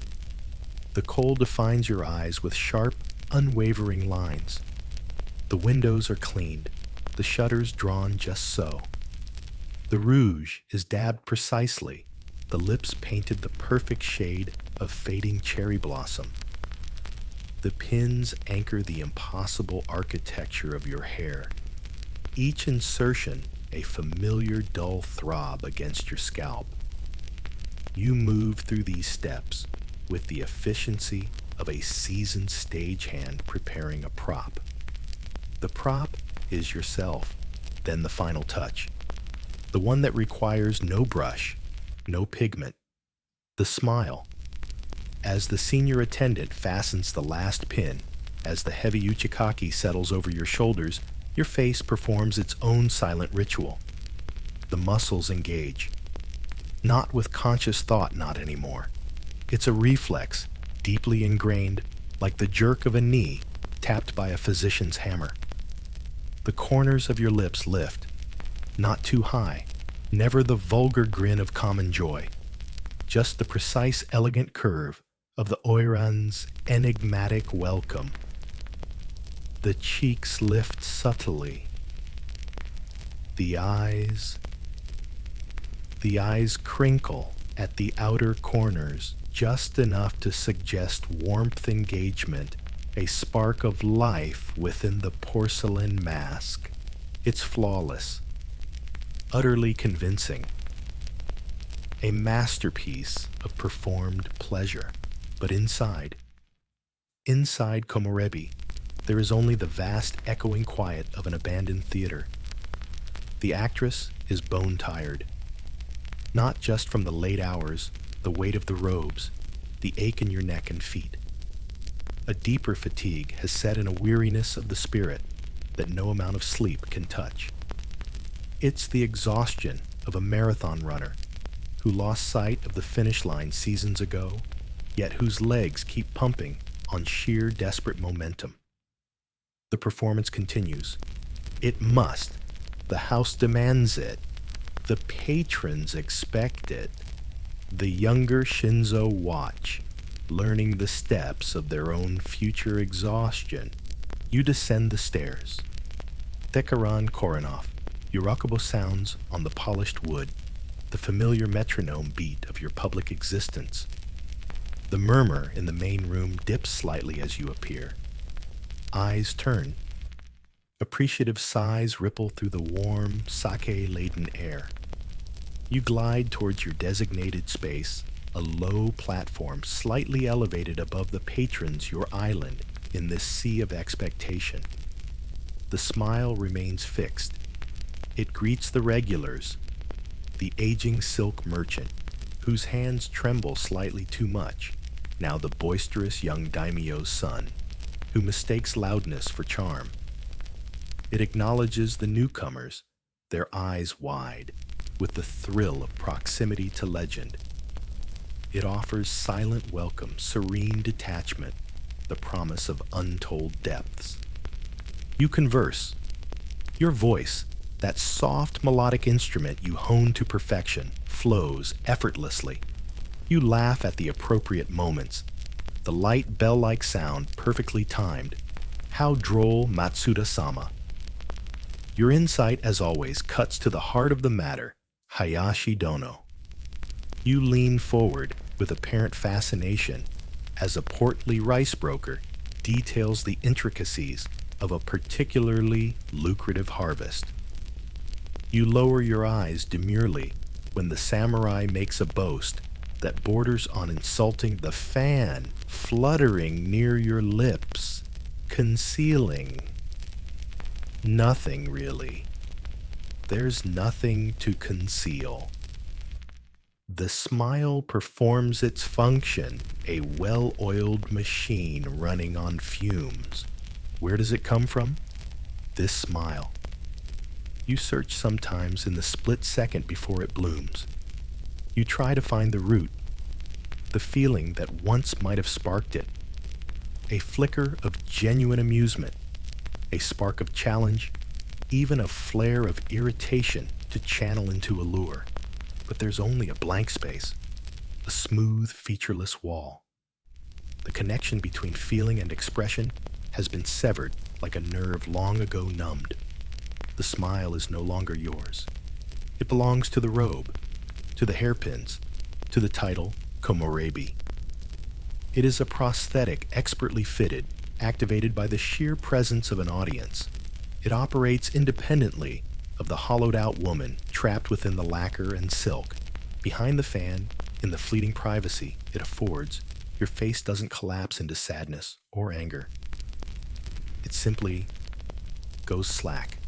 The cold defines your eyes with sharp, unwavering lines. The windows are cleaned, the shutters drawn just so. The rouge is dabbed precisely, the lips painted the perfect shade of fading cherry blossom. The pins anchor the impossible architecture of your hair, each insertion a familiar dull throb against your scalp. You move through these steps with the efficiency of a seasoned stagehand preparing a prop. The prop is yourself, then the final touch, the one that requires no brush, no pigment, the smile. As the senior attendant fastens the last pin, as the heavy uchikaki settles over your shoulders, your face performs its own silent ritual. The muscles engage. Not with conscious thought, not anymore. It's a reflex, deeply ingrained, like the jerk of a knee tapped by a physician's hammer. The corners of your lips lift, not too high, never the vulgar grin of common joy, just the precise, elegant curve of the Oiran's enigmatic welcome. The cheeks lift subtly. The eyes crinkle at the outer corners, just enough to suggest warmth engagement, a spark of life within the porcelain mask. It's flawless, utterly convincing, a masterpiece of performed pleasure. But inside Komorebi, there is only the vast echoing quiet of an abandoned theater. The actress is bone-tired, not just from the late hours, the weight of the robes, the ache in your neck and feet. A deeper fatigue has set in, a weariness of the spirit that no amount of sleep can touch. It's the exhaustion of a marathon runner who lost sight of the finish line seasons ago, yet whose legs keep pumping on sheer desperate momentum. The performance continues. It must. The house demands it. The patrons expect it. The younger Shinzo watch, learning the steps of their own future exhaustion. You descend the stairs. Thekaran Koronov, Yurakubo sounds on the polished wood, the familiar metronome beat of your public existence. The murmur in the main room dips slightly as you appear. Eyes turn. Appreciative sighs ripple through the warm, sake-laden air. You glide towards your designated space, a low platform slightly elevated above the patrons, your island, in this sea of expectation. The smile remains fixed. It greets the regulars, the aging silk merchant, whose hands tremble slightly too much, now the boisterous young daimyo's son, who mistakes loudness for charm. It acknowledges the newcomers, their eyes wide, with the thrill of proximity to legend. It offers silent welcome, serene detachment, the promise of untold depths. You converse. Your voice, that soft melodic instrument you hone to perfection, flows effortlessly. You laugh at the appropriate moments. The light bell-like sound perfectly timed. How droll, Matsuda-sama. Your insight, as always, cuts to the heart of the matter, Hayashi Dono. You lean forward with apparent fascination as a portly rice broker details the intricacies of a particularly lucrative harvest. You lower your eyes demurely when the samurai makes a boast that borders on insulting the fan fluttering near your lips, concealing nothing really. There's nothing to conceal. The smile performs its function, a well-oiled machine running on fumes. Where does it come from? This smile. You search sometimes in the split second before it blooms. You try to find the root, the feeling that once might have sparked it. A flicker of genuine amusement, a spark of challenge, even a flare of irritation to channel into allure. But there's only a blank space, a smooth, featureless wall. The connection between feeling and expression has been severed like a nerve long ago numbed. The smile is no longer yours. It belongs to the robe, to the hairpins, to the title Komorebi. It is a prosthetic expertly fitted, activated by the sheer presence of an audience. It operates independently of the hollowed-out woman trapped within the lacquer and silk. Behind the fan, in the fleeting privacy it affords, your face doesn't collapse into sadness or anger. It simply goes slack.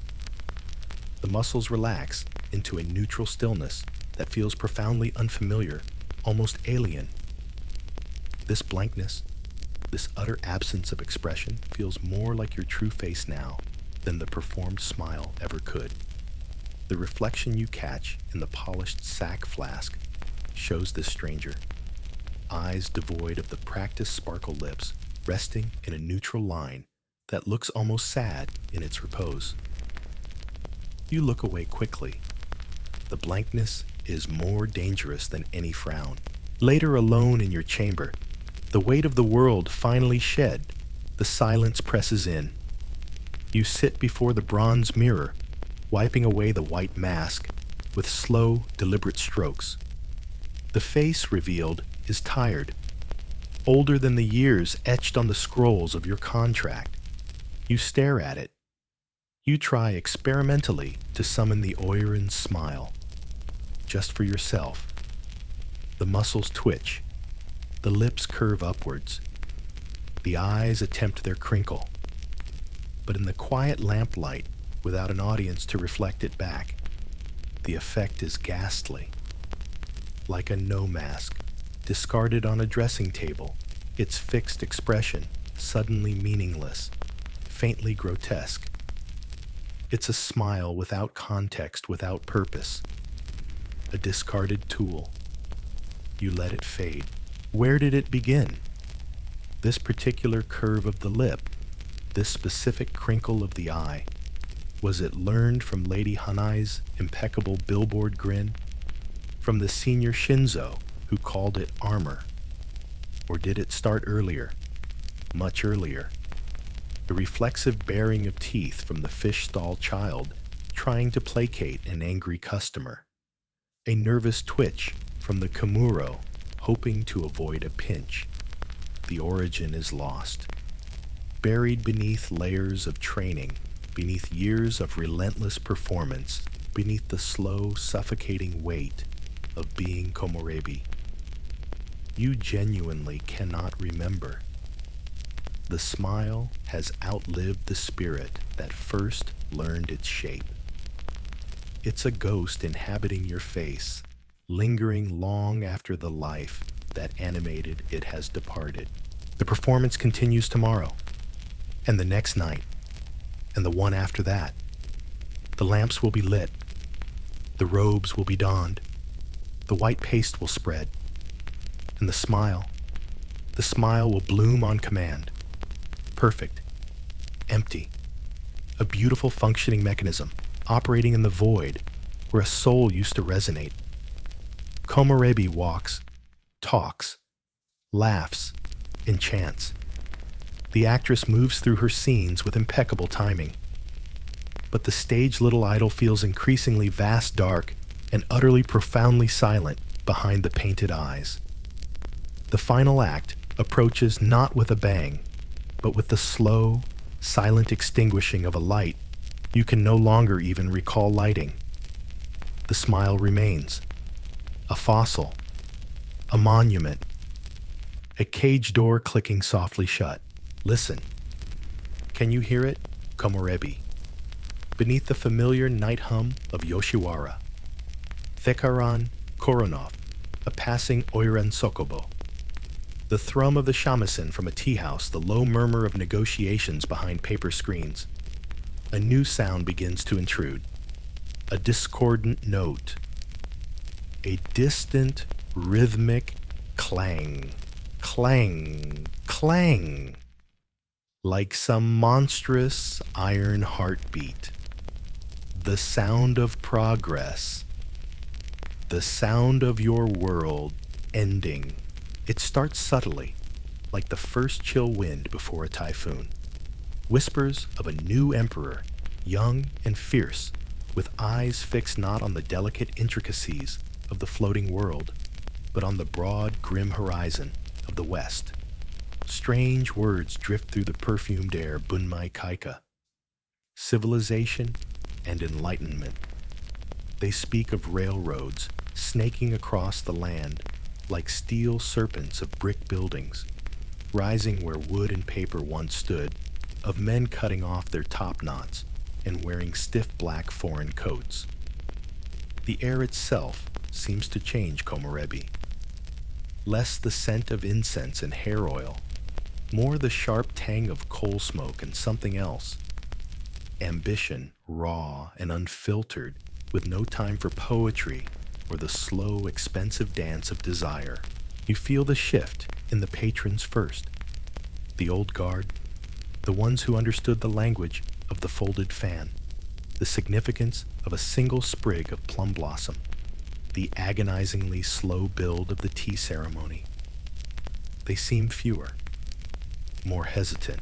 The muscles relax into a neutral stillness that feels profoundly unfamiliar, almost alien. This blankness, this utter absence of expression, feels more like your true face now than the performed smile ever could. The reflection you catch in the polished sack flask shows this stranger, eyes devoid of the practiced sparkle lips, resting in a neutral line that looks almost sad in its repose. You look away quickly. The blankness is more dangerous than any frown. Later, alone in your chamber, the weight of the world finally shed, the silence presses in. You sit before the bronze mirror, wiping away the white mask with slow, deliberate strokes. The face revealed is tired, older than the years etched on the scrolls of your contract. You stare at it. You try experimentally to summon the Oiran smile, just for yourself. The muscles twitch, the lips curve upwards, the eyes attempt their crinkle. But in the quiet lamplight, without an audience to reflect it back, the effect is ghastly. Like a no mask, discarded on a dressing table, its fixed expression suddenly meaningless, faintly grotesque. It's a smile without context, without purpose. A discarded tool. You let it fade. Where did it begin? This particular curve of the lip, this specific crinkle of the eye, was it learned from Lady Hanai's impeccable billboard grin? From the senior Shinzo who called it armor? Or did it start earlier, much earlier? The reflexive baring of teeth from the fish stall child trying to placate an angry customer. A nervous twitch from the Kamuro hoping to avoid a pinch. The origin is lost. Buried beneath layers of training, beneath years of relentless performance, beneath the slow, suffocating weight of being komorebi. You genuinely cannot remember. The smile has outlived the spirit that first learned its shape. It's a ghost inhabiting your face, lingering long after the life that animated it has departed. The performance continues tomorrow, and the next night, and the one after that. The lamps will be lit, the robes will be donned, the white paste will spread, and the smile will bloom on command. Perfect, empty, a beautiful functioning mechanism operating in the void where a soul used to resonate. Komorebi walks, talks, laughs, enchants. The actress moves through her scenes with impeccable timing. But the stage little idol feels increasingly vast, dark, and utterly profoundly silent behind the painted eyes. The final act approaches not with a bang, but with the slow, silent extinguishing of a light you can no longer even recall lighting. The smile remains, a fossil, a monument, a cage door clicking softly shut. Listen. Can you hear it, Komorebi? Beneath the familiar night hum of Yoshiwara. Thekaran Koronov, a passing Oiran Sokobo. The thrum of the shamisen from a tea house, the low murmur of negotiations behind paper screens. A new sound begins to intrude. A discordant note. A distant, rhythmic clang, clang, clang. Like some monstrous iron heartbeat. The sound of progress. The sound of your world ending. It starts subtly, like the first chill wind before a typhoon. Whispers of a new emperor, young and fierce, with eyes fixed not on the delicate intricacies of the floating world, but on the broad, grim horizon of the west. Strange words drift through the perfumed air, bunmai kaika. Civilization and enlightenment. They speak of railroads snaking across the land like steel serpents of brick buildings, rising where wood and paper once stood, of men cutting off their top knots and wearing stiff black foreign coats. The air itself seems to change Komorebi. Less the scent of incense and hair oil, more the sharp tang of coal smoke and something else. Ambition, raw and unfiltered, with no time for poetry or the slow, expensive dance of desire. You feel the shift in the patrons first. The old guard, the ones who understood the language of the folded fan, the significance of a single sprig of plum blossom, the agonizingly slow build of the tea ceremony. They seem fewer, more hesitant.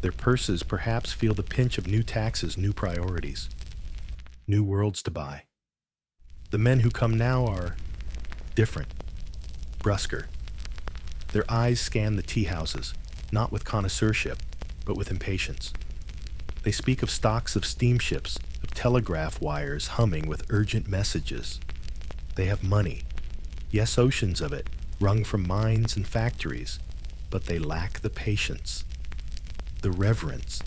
Their purses perhaps feel the pinch of new taxes, new priorities, new worlds to buy. The men who come now are different, brusquer. Their eyes scan the tea houses, not with connoisseurship, but with impatience. They speak of stocks of steamships, of telegraph wires humming with urgent messages. They have money, yes, oceans of it, wrung from mines and factories, but they lack the patience, the reverence.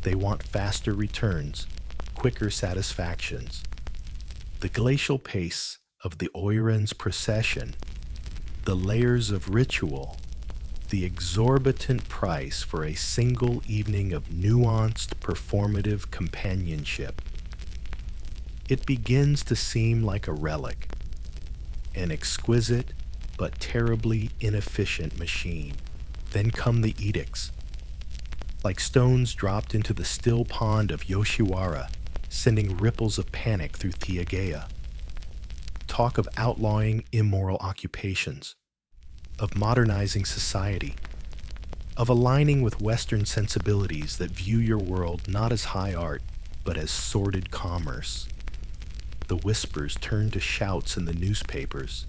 They want faster returns, quicker satisfactions. The glacial pace of the Oiran's procession The layers of ritual, the exorbitant price for a single evening of nuanced performative companionship. It begins to seem like a relic, an exquisite but terribly inefficient machine. Then come the edicts, like stones dropped into the still pond of Yoshiwara, sending ripples of panic through Thiagea. Talk of outlawing immoral occupations, of modernizing society, of aligning with Western sensibilities that view your world not as high art, but as sordid commerce. The whispers turn to shouts in the newspapers.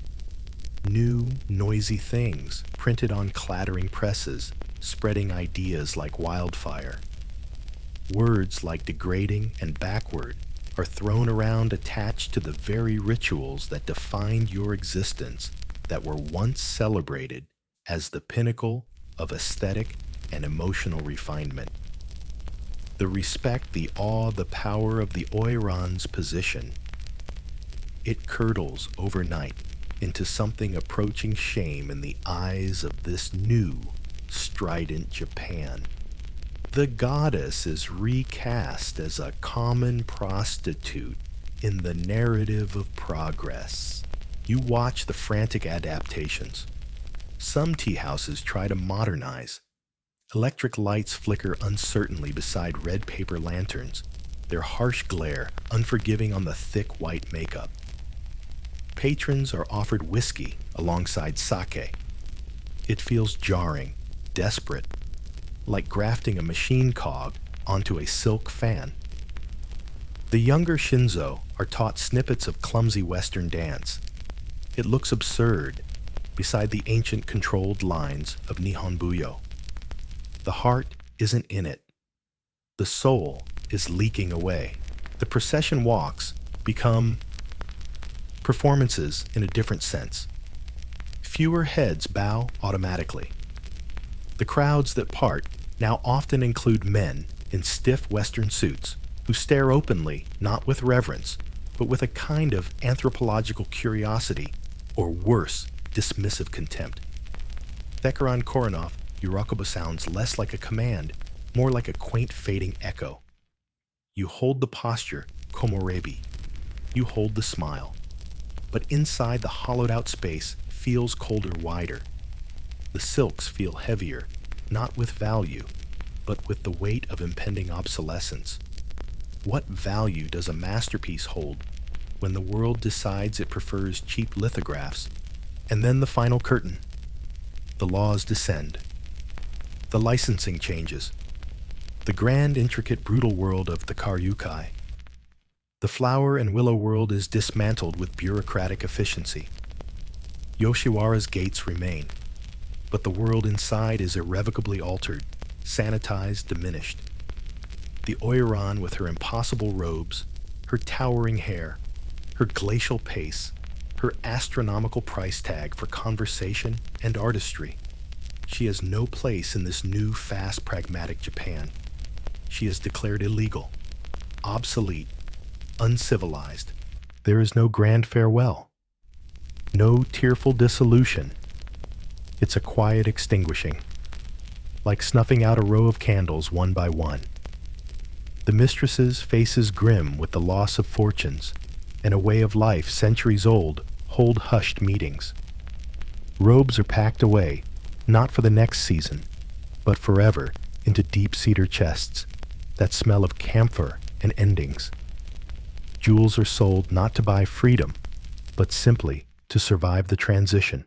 New, noisy things printed on clattering presses, spreading ideas like wildfire. Words like degrading and backward are thrown around attached to the very rituals that defined your existence, that were once celebrated as the pinnacle of aesthetic and emotional refinement. The respect, the awe, the power of the Oiran's position. It curdles overnight into something approaching shame in the eyes of this new, strident Japan. The goddess is recast as a common prostitute in the narrative of progress. You watch the frantic adaptations. Some tea houses try to modernize. Electric lights flicker uncertainly beside red paper lanterns, their harsh glare unforgiving on the thick white makeup. Patrons are offered whiskey alongside sake. It feels jarring, desperate, like grafting a machine cog onto a silk fan. The younger Shinzo are taught snippets of clumsy Western dance. It looks absurd beside the ancient controlled lines of Nihon Buyo. The heart isn't in it. The soul is leaking away. The procession walks become performances in a different sense. Fewer heads bow automatically. The crowds that part now often include men in stiff Western suits who stare openly, not with reverence, but with a kind of anthropological curiosity, or worse, dismissive contempt. Thekaran Koronov, Yurakuba sounds less like a command, more like a quaint fading echo. You hold the posture, komorebi. You hold the smile. But inside the hollowed-out space feels colder, wider. The silks feel heavier, not with value, but with the weight of impending obsolescence. What value does a masterpiece hold when the world decides it prefers cheap lithographs? And then the final curtain. The laws descend. The licensing changes. The grand, intricate, brutal world of the karyukai. The flower and willow world is dismantled with bureaucratic efficiency. Yoshiwara's gates remain, but the world inside is irrevocably altered, sanitized, diminished. The Oiran, with her impossible robes, her towering hair, her glacial pace, her astronomical price tag for conversation and artistry. She has no place in this new, fast, pragmatic Japan. She is declared illegal, obsolete, uncivilized. There is no grand farewell, no tearful dissolution. It's a quiet extinguishing, like snuffing out a row of candles one by one. The mistress's faces grim with the loss of fortunes and a way of life centuries old hold hushed meetings. Robes are packed away, not for the next season, but forever into deep cedar chests that smell of camphor and endings. Jewels are sold not to buy freedom, but simply to survive the transition.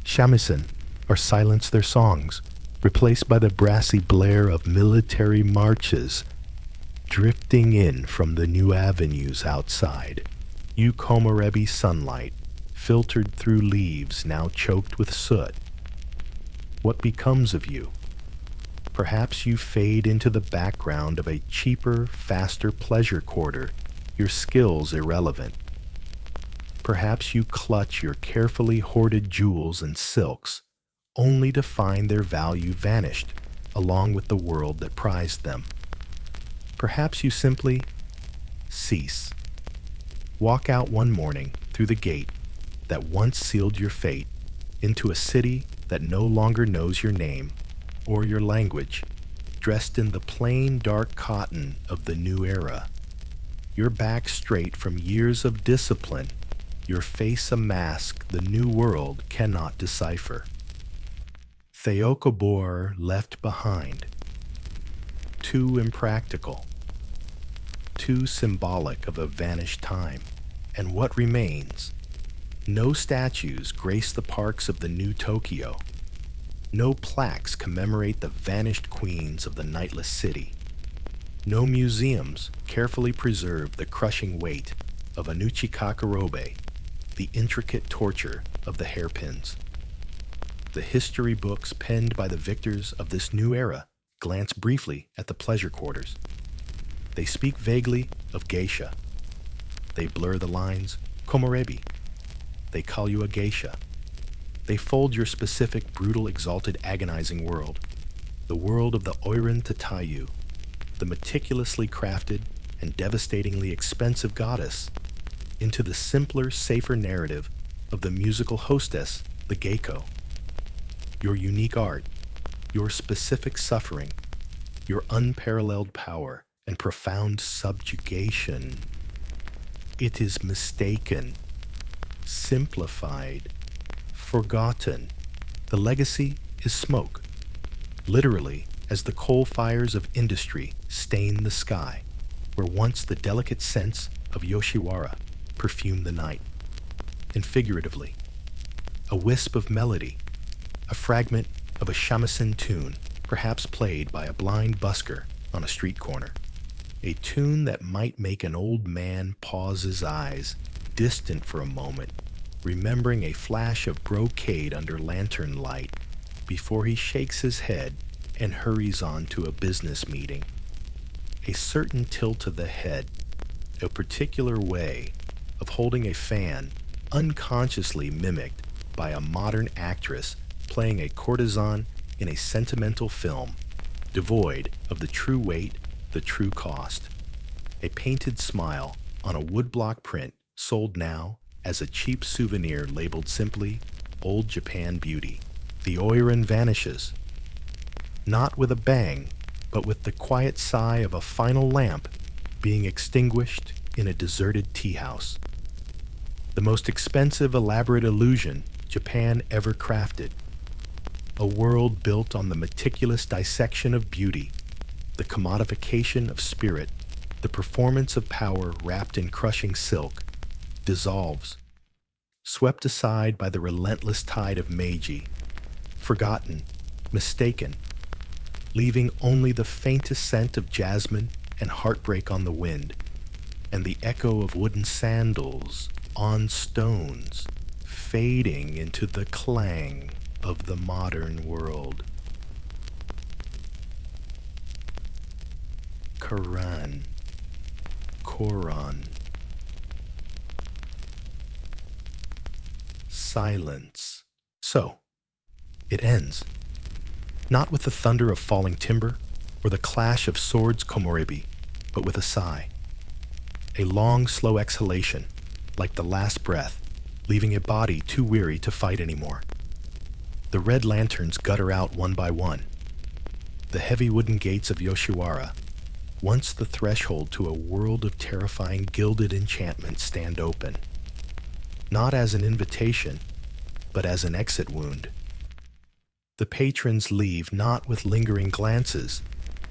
Shamisen are silenced their songs, replaced by the brassy blare of military marches drifting in from the new avenues outside. Komorebi sunlight, filtered through leaves now choked with soot. What becomes of you? Perhaps you fade into the background of a cheaper, faster pleasure quarter, your skills irrelevant. Perhaps you clutch your carefully hoarded jewels and silks, only to find their value vanished, along with the world that prized them. Perhaps you simply cease. Walk out one morning through the gate that once sealed your fate, into a city that no longer knows your name or your language, dressed in the plain dark cotton of the new era. Your back straight from years of discipline, your face a mask the new world cannot decipher. Theokobor left behind, too impractical, too symbolic of a vanished time. And what remains? No statues grace the parks of the new Tokyo. No plaques commemorate the vanished queens of the nightless city. No museums carefully preserve the crushing weight of an uchikakarobe, the intricate torture of the hairpins. The history books penned by the victors of this new era glance briefly at the pleasure quarters. They speak vaguely of geisha. They blur the lines, komorebi. They call you a geisha. They fold your specific, brutal, exalted, agonizing world, the world of the Oiran Tatayu, the meticulously crafted and devastatingly expensive goddess, into the simpler, safer narrative of the musical hostess, the geiko. Your unique art, your specific suffering, your unparalleled power and profound subjugation. It is mistaken, simplified, forgotten. The legacy is smoke, literally as the coal fires of industry stain the sky, where once the delicate scents of Yoshiwara perfumed the night. And figuratively, a wisp of melody, a fragment of a shamisen tune, perhaps played by a blind busker on a street corner. A tune that might make an old man pause his eyes, distant for a moment, remembering a flash of brocade under lantern light, before he shakes his head and hurries on to a business meeting. A certain tilt of the head, a particular way of holding a fan, unconsciously mimicked by a modern actress playing a courtesan in a sentimental film, devoid of the true weight, the true cost. A painted smile on a woodblock print sold now as a cheap souvenir labeled simply Old Japan Beauty. The Oiran vanishes, not with a bang, but with the quiet sigh of a final lamp being extinguished in a deserted tea house. The most expensive, elaborate illusion Japan ever crafted. A world built on the meticulous dissection of beauty, the commodification of spirit, the performance of power wrapped in crushing silk, dissolves, swept aside by the relentless tide of Meiji, forgotten, mistaken, leaving only the faintest scent of jasmine and heartbreak on the wind, and the echo of wooden sandals on stones, fading into the clang of the modern world. Koran. Silence. So, it ends. Not with the thunder of falling timber or the clash of swords komorebi, but with a sigh. A long, slow exhalation, like the last breath, leaving a body too weary to fight anymore. The red lanterns gutter out one by one. The heavy wooden gates of Yoshiwara, once the threshold to a world of terrifying gilded enchantment, stand open. Not as an invitation, but as an exit wound. The patrons leave not with lingering glances,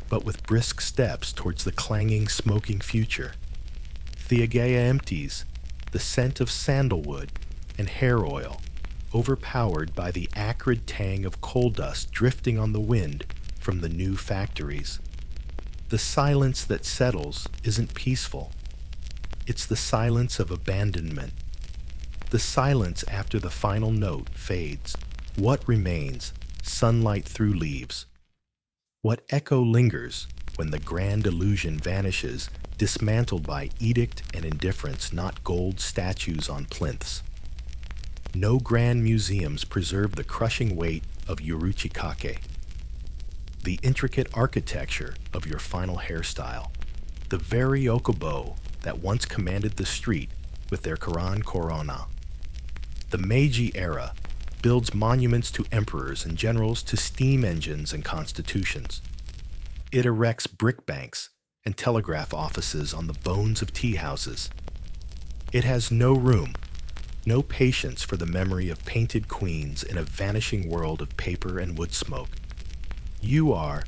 but with brisk steps towards the clanging, smoking future. Theageia empties, the scent of sandalwood and hair oil, overpowered by the acrid tang of coal dust drifting on the wind from the new factories. The silence that settles isn't peaceful. It's the silence of abandonment. The silence after the final note fades. What remains? Sunlight through leaves. What echo lingers when the grand illusion vanishes, dismantled by edict and indifference, not gold statues on plinths? No grand museums preserve the crushing weight of Yoruchikake, the intricate architecture of your final hairstyle, the very okobo that once commanded the street with their Koran Korona. The Meiji era, builds monuments to emperors and generals to steam engines and constitutions. It erects brick banks and telegraph offices on the bones of tea houses. It has no room, no patience for the memory of painted queens in a vanishing world of paper and wood smoke. You are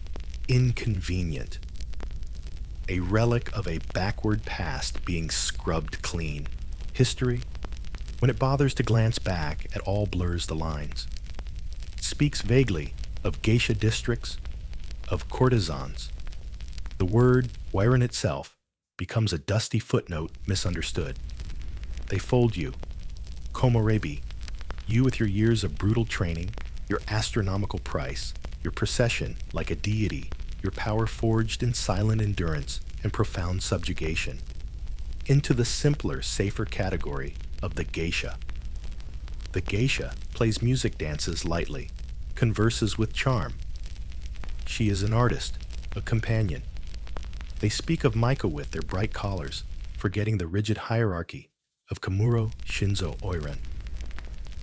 inconvenient, a relic of a backward past being scrubbed clean. History, when it bothers to glance back, it all blurs the lines. It speaks vaguely of geisha districts, of courtesans. The word Oiran itself becomes a dusty footnote misunderstood. They fold you, komorebi, you with your years of brutal training, your astronomical price, your procession like a deity, your power forged in silent endurance and profound subjugation, into the simpler, safer category of the geisha. The geisha plays music dances lightly, converses with charm. She is an artist, a companion. They speak of Maika with their bright collars, forgetting the rigid hierarchy of Kamuro Shinzo Oiran.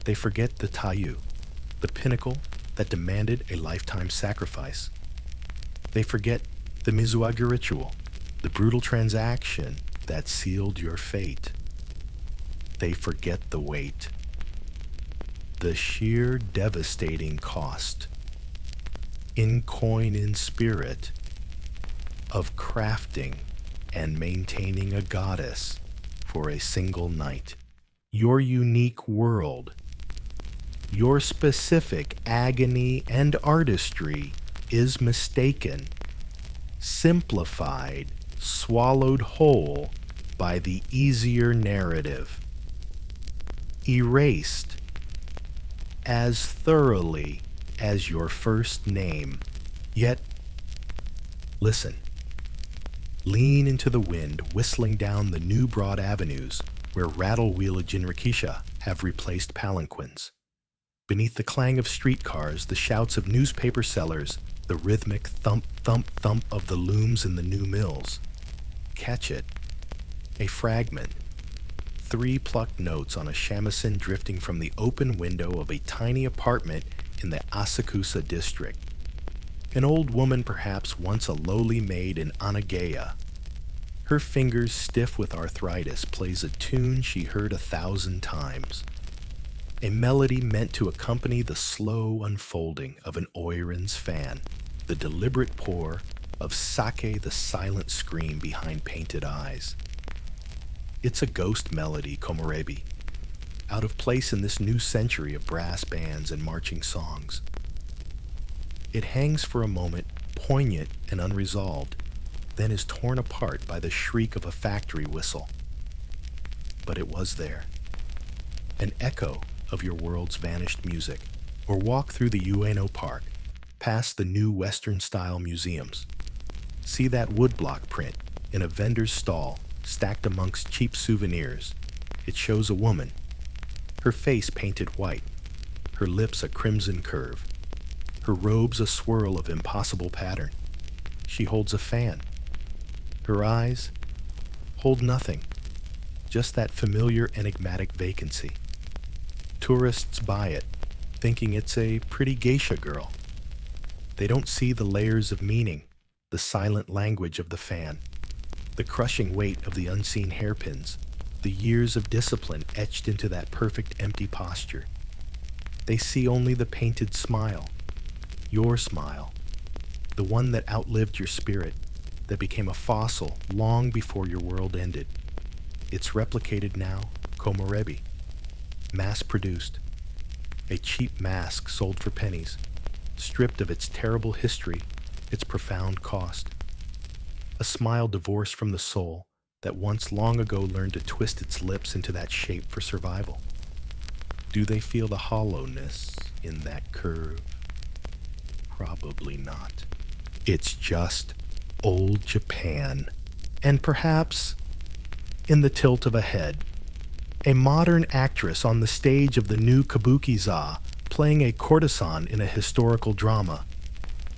They forget the Taiyu, the pinnacle that demanded a lifetime sacrifice. They forget the Mizuage ritual, the brutal transaction that sealed your fate. They forget the weight, the sheer devastating cost, in coin, in spirit, of crafting and maintaining a goddess for a single night. Your unique world, your specific agony and artistry is mistaken, simplified, swallowed whole by the easier narrative, erased as thoroughly as your first name. Yet, listen. Lean into the wind whistling down the new broad avenues where rattle-wheeled jinrikisha have replaced palanquins. Beneath the clang of streetcars, the shouts of newspaper sellers, the rhythmic thump, thump, thump of the looms in the new mills. Catch it. A fragment. 3 plucked notes on a shamisen drifting from the open window of a tiny apartment in the Asakusa district. An old woman, perhaps once a lowly maid in Anagaya. Her fingers, stiff with arthritis, plays a tune she heard 1,000 times. A melody meant to accompany the slow unfolding of an Oiran's fan, the deliberate pour of sake, the silent scream behind painted eyes. It's a ghost melody, komorebi, out of place in this new century of brass bands and marching songs. It hangs for a moment, poignant and unresolved, then is torn apart by the shriek of a factory whistle. But it was there, an echo of your world's vanished music. Or walk through the Ueno Park, past the new Western-style museums. See that woodblock print in a vendor's stall, stacked amongst cheap souvenirs. It shows a woman, her face painted white, her lips a crimson curve, her robes a swirl of impossible pattern. She holds a fan. Her eyes hold nothing, just that familiar enigmatic vacancy. Tourists buy it, thinking it's a pretty geisha girl. They don't see the layers of meaning, the silent language of the fan, the crushing weight of the unseen hairpins, the years of discipline etched into that perfect empty posture. They see only the painted smile, your smile, the one that outlived your spirit, that became a fossil long before your world ended. It's replicated now, komorebi, mass-produced, a cheap mask sold for pennies, stripped of its terrible history, its profound cost. A smile divorced from the soul that once long ago learned to twist its lips into that shape for survival. Do they feel the hollowness in that curve? Probably not. It's just old Japan, and perhaps, in the tilt of a head, a modern actress on the stage of the new kabuki-za playing a courtesan in a historical drama.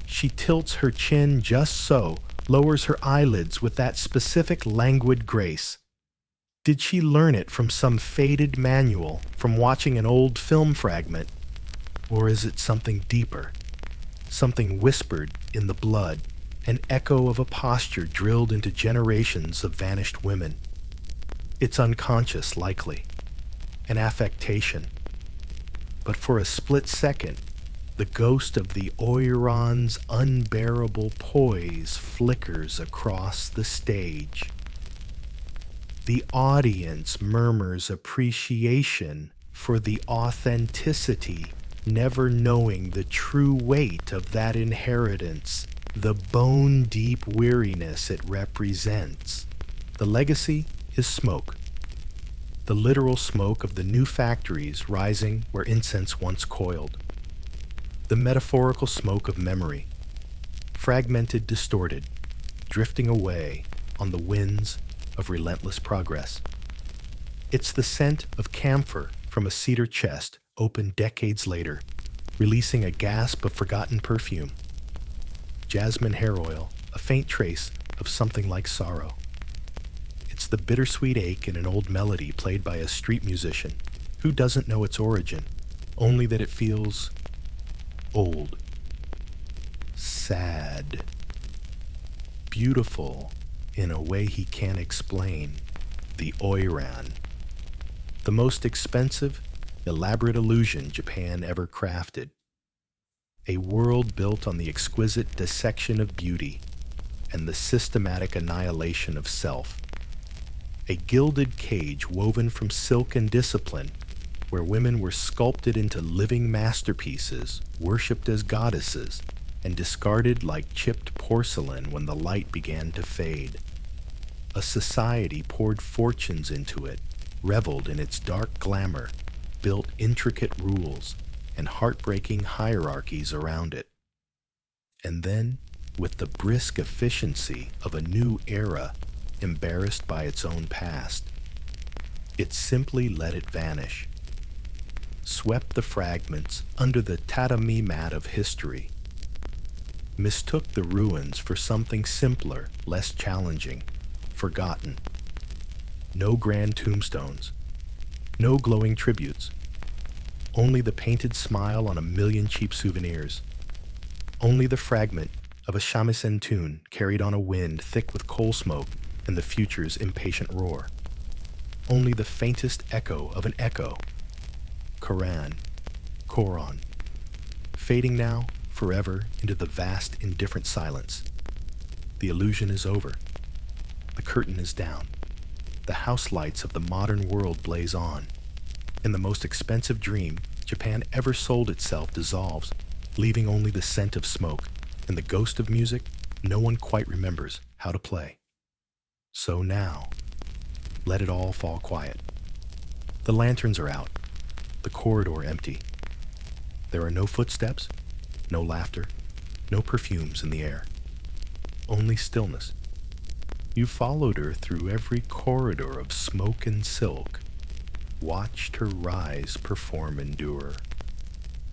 She tilts her chin just so, lowers her eyelids with that specific languid grace. Did she learn it from some faded manual, from watching an old film fragment? Or is it something deeper, something whispered in the blood, an echo of a posture drilled into generations of vanished women? It's unconscious, likely, an affectation. But for a split second, the ghost of the Oiran's unbearable poise flickers across the stage. The audience murmurs appreciation for the authenticity, never knowing the true weight of that inheritance, the bone-deep weariness it represents. The legacy is smoke. The literal smoke of the new factories rising where incense once coiled. The metaphorical smoke of memory, fragmented, distorted, drifting away on the winds of relentless progress. It's the scent of camphor from a cedar chest opened decades later, releasing a gasp of forgotten perfume. Jasmine hair oil, a faint trace of something like sorrow. It's the bittersweet ache in an old melody played by a street musician who doesn't know its origin, only that it feels old, sad, beautiful in a way he can't explain. The Oiran, the most expensive, elaborate illusion Japan ever crafted. A world built on the exquisite dissection of beauty and the systematic annihilation of self. A gilded cage woven from silk and discipline, where women were sculpted into living masterpieces, worshipped as goddesses, and discarded like chipped porcelain when the light began to fade. A society poured fortunes into it, reveled in its dark glamour, built intricate rules and heartbreaking hierarchies around it. And then, with the brisk efficiency of a new era, embarrassed by its own past, it simply let it vanish, swept the fragments under the tatami mat of history, mistook the ruins for something simpler, less challenging, forgotten. No grand tombstones, no glowing tributes, only the painted smile on a million cheap souvenirs, only the fragment of a shamisen tune carried on a wind thick with coal smoke and the future's impatient roar, only the faintest echo of an echo. Koran, fading now forever into the vast indifferent silence. The illusion is over. The curtain is down. The house lights of the modern world blaze on. And the most expensive dream Japan ever sold itself dissolves, leaving only the scent of smoke and the ghost of music no one quite remembers how to play. So now, let it all fall quiet. The lanterns are out, the corridor empty. There are no footsteps, no laughter, no perfumes in the air. Only stillness. You followed her through every corridor of smoke and silk, watched her rise, perform, endure.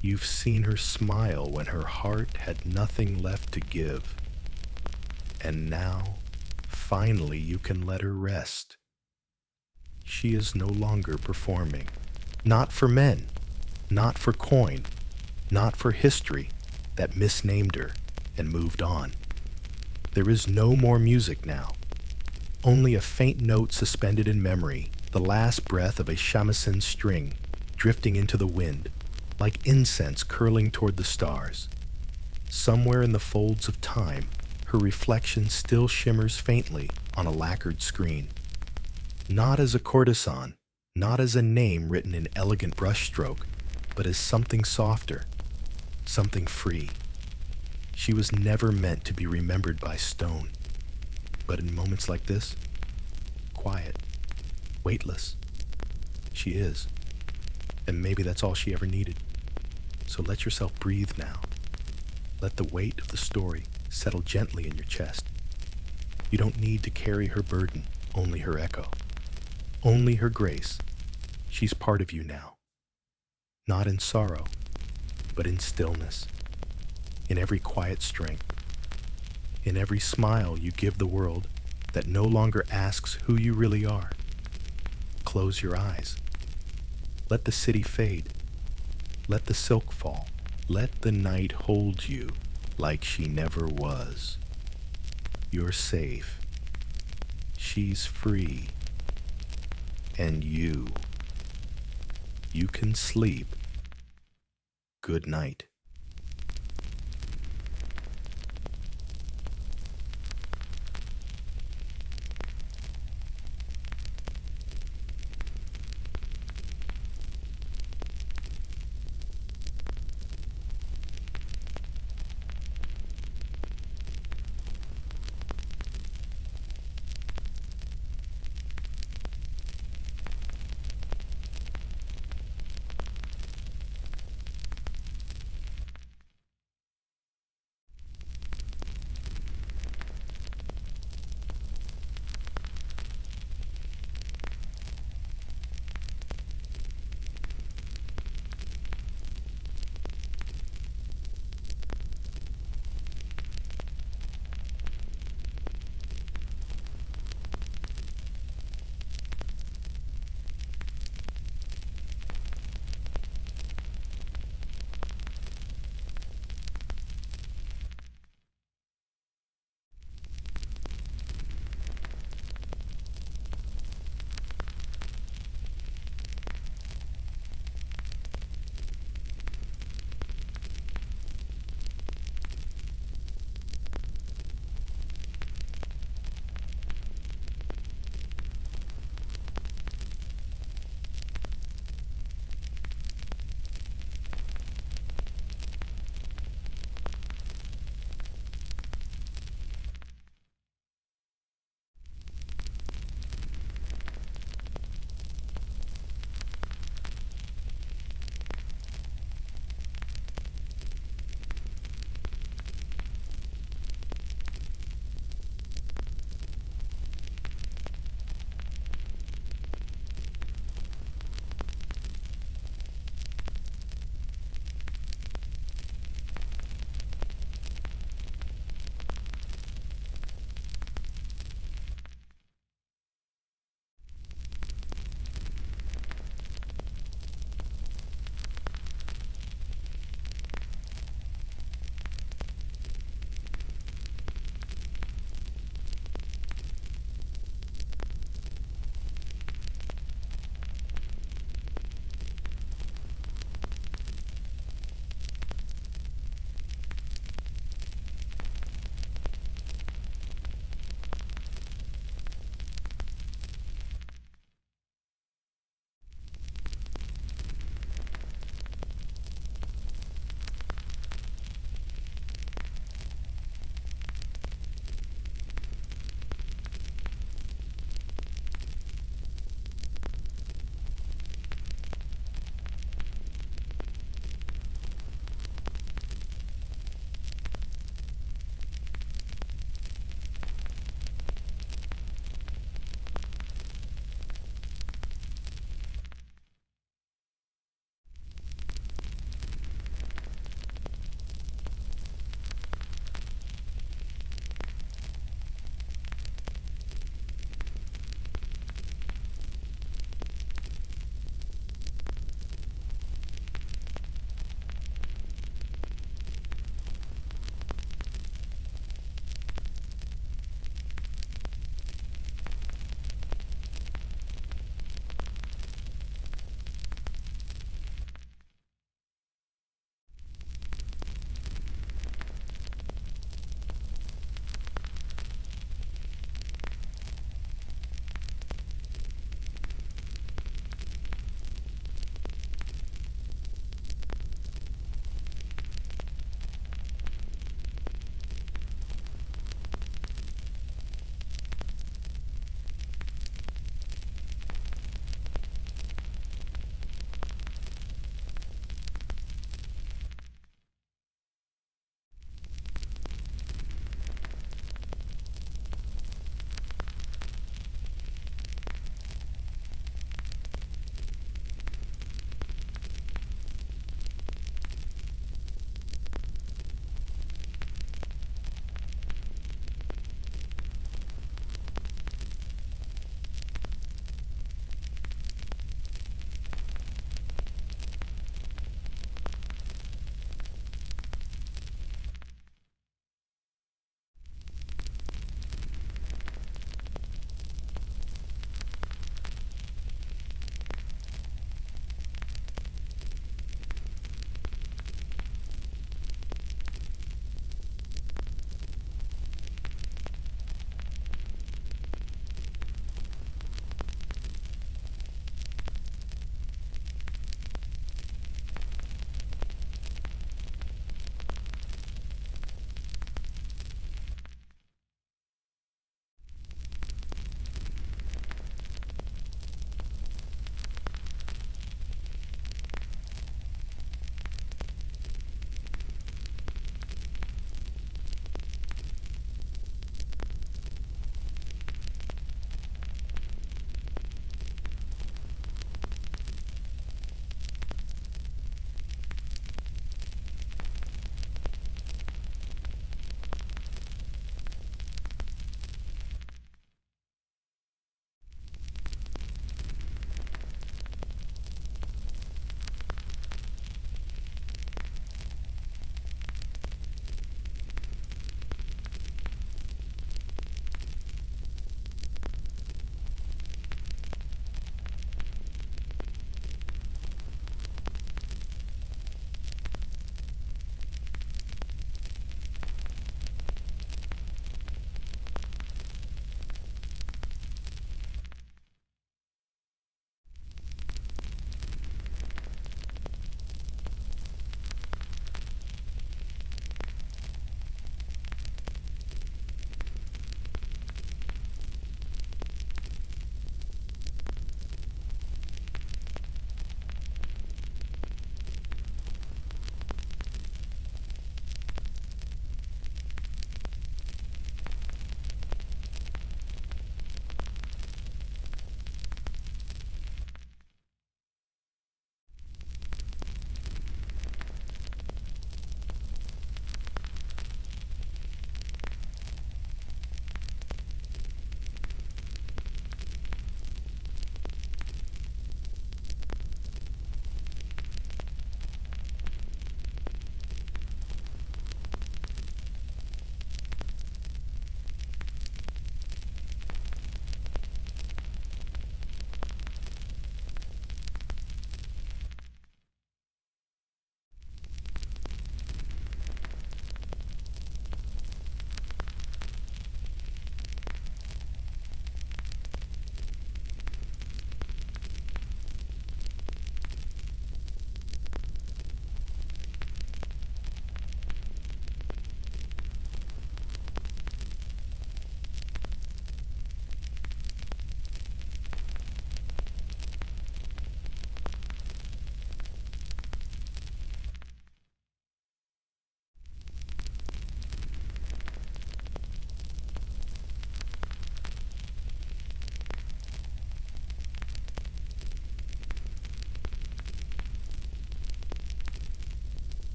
You've seen her smile when her heart had nothing left to give. And now, finally, you can let her rest. She is no longer performing. Not for men, not for coin, not for history that misnamed her and moved on. There is no more music now. Only a faint note suspended in memory, the last breath of a shamisen string drifting into the wind, like incense curling toward the stars. Somewhere in the folds of time, her reflection still shimmers faintly on a lacquered screen. Not as a courtesan, not as a name written in elegant brushstroke, but as something softer, something free. She was never meant to be remembered by stone. But in moments like this, quiet, weightless, she is. And maybe that's all she ever needed. So let yourself breathe now. Let the weight of the story settle gently in your chest. You don't need to carry her burden, only her echo. Only her grace. She's part of you now. Not in sorrow, but in stillness. In every quiet strength. In every smile you give the world that no longer asks who you really are. Close your eyes. Let the city fade. Let the silk fall. Let the night hold you like she never was. You're safe. She's free. And you can sleep. Good night.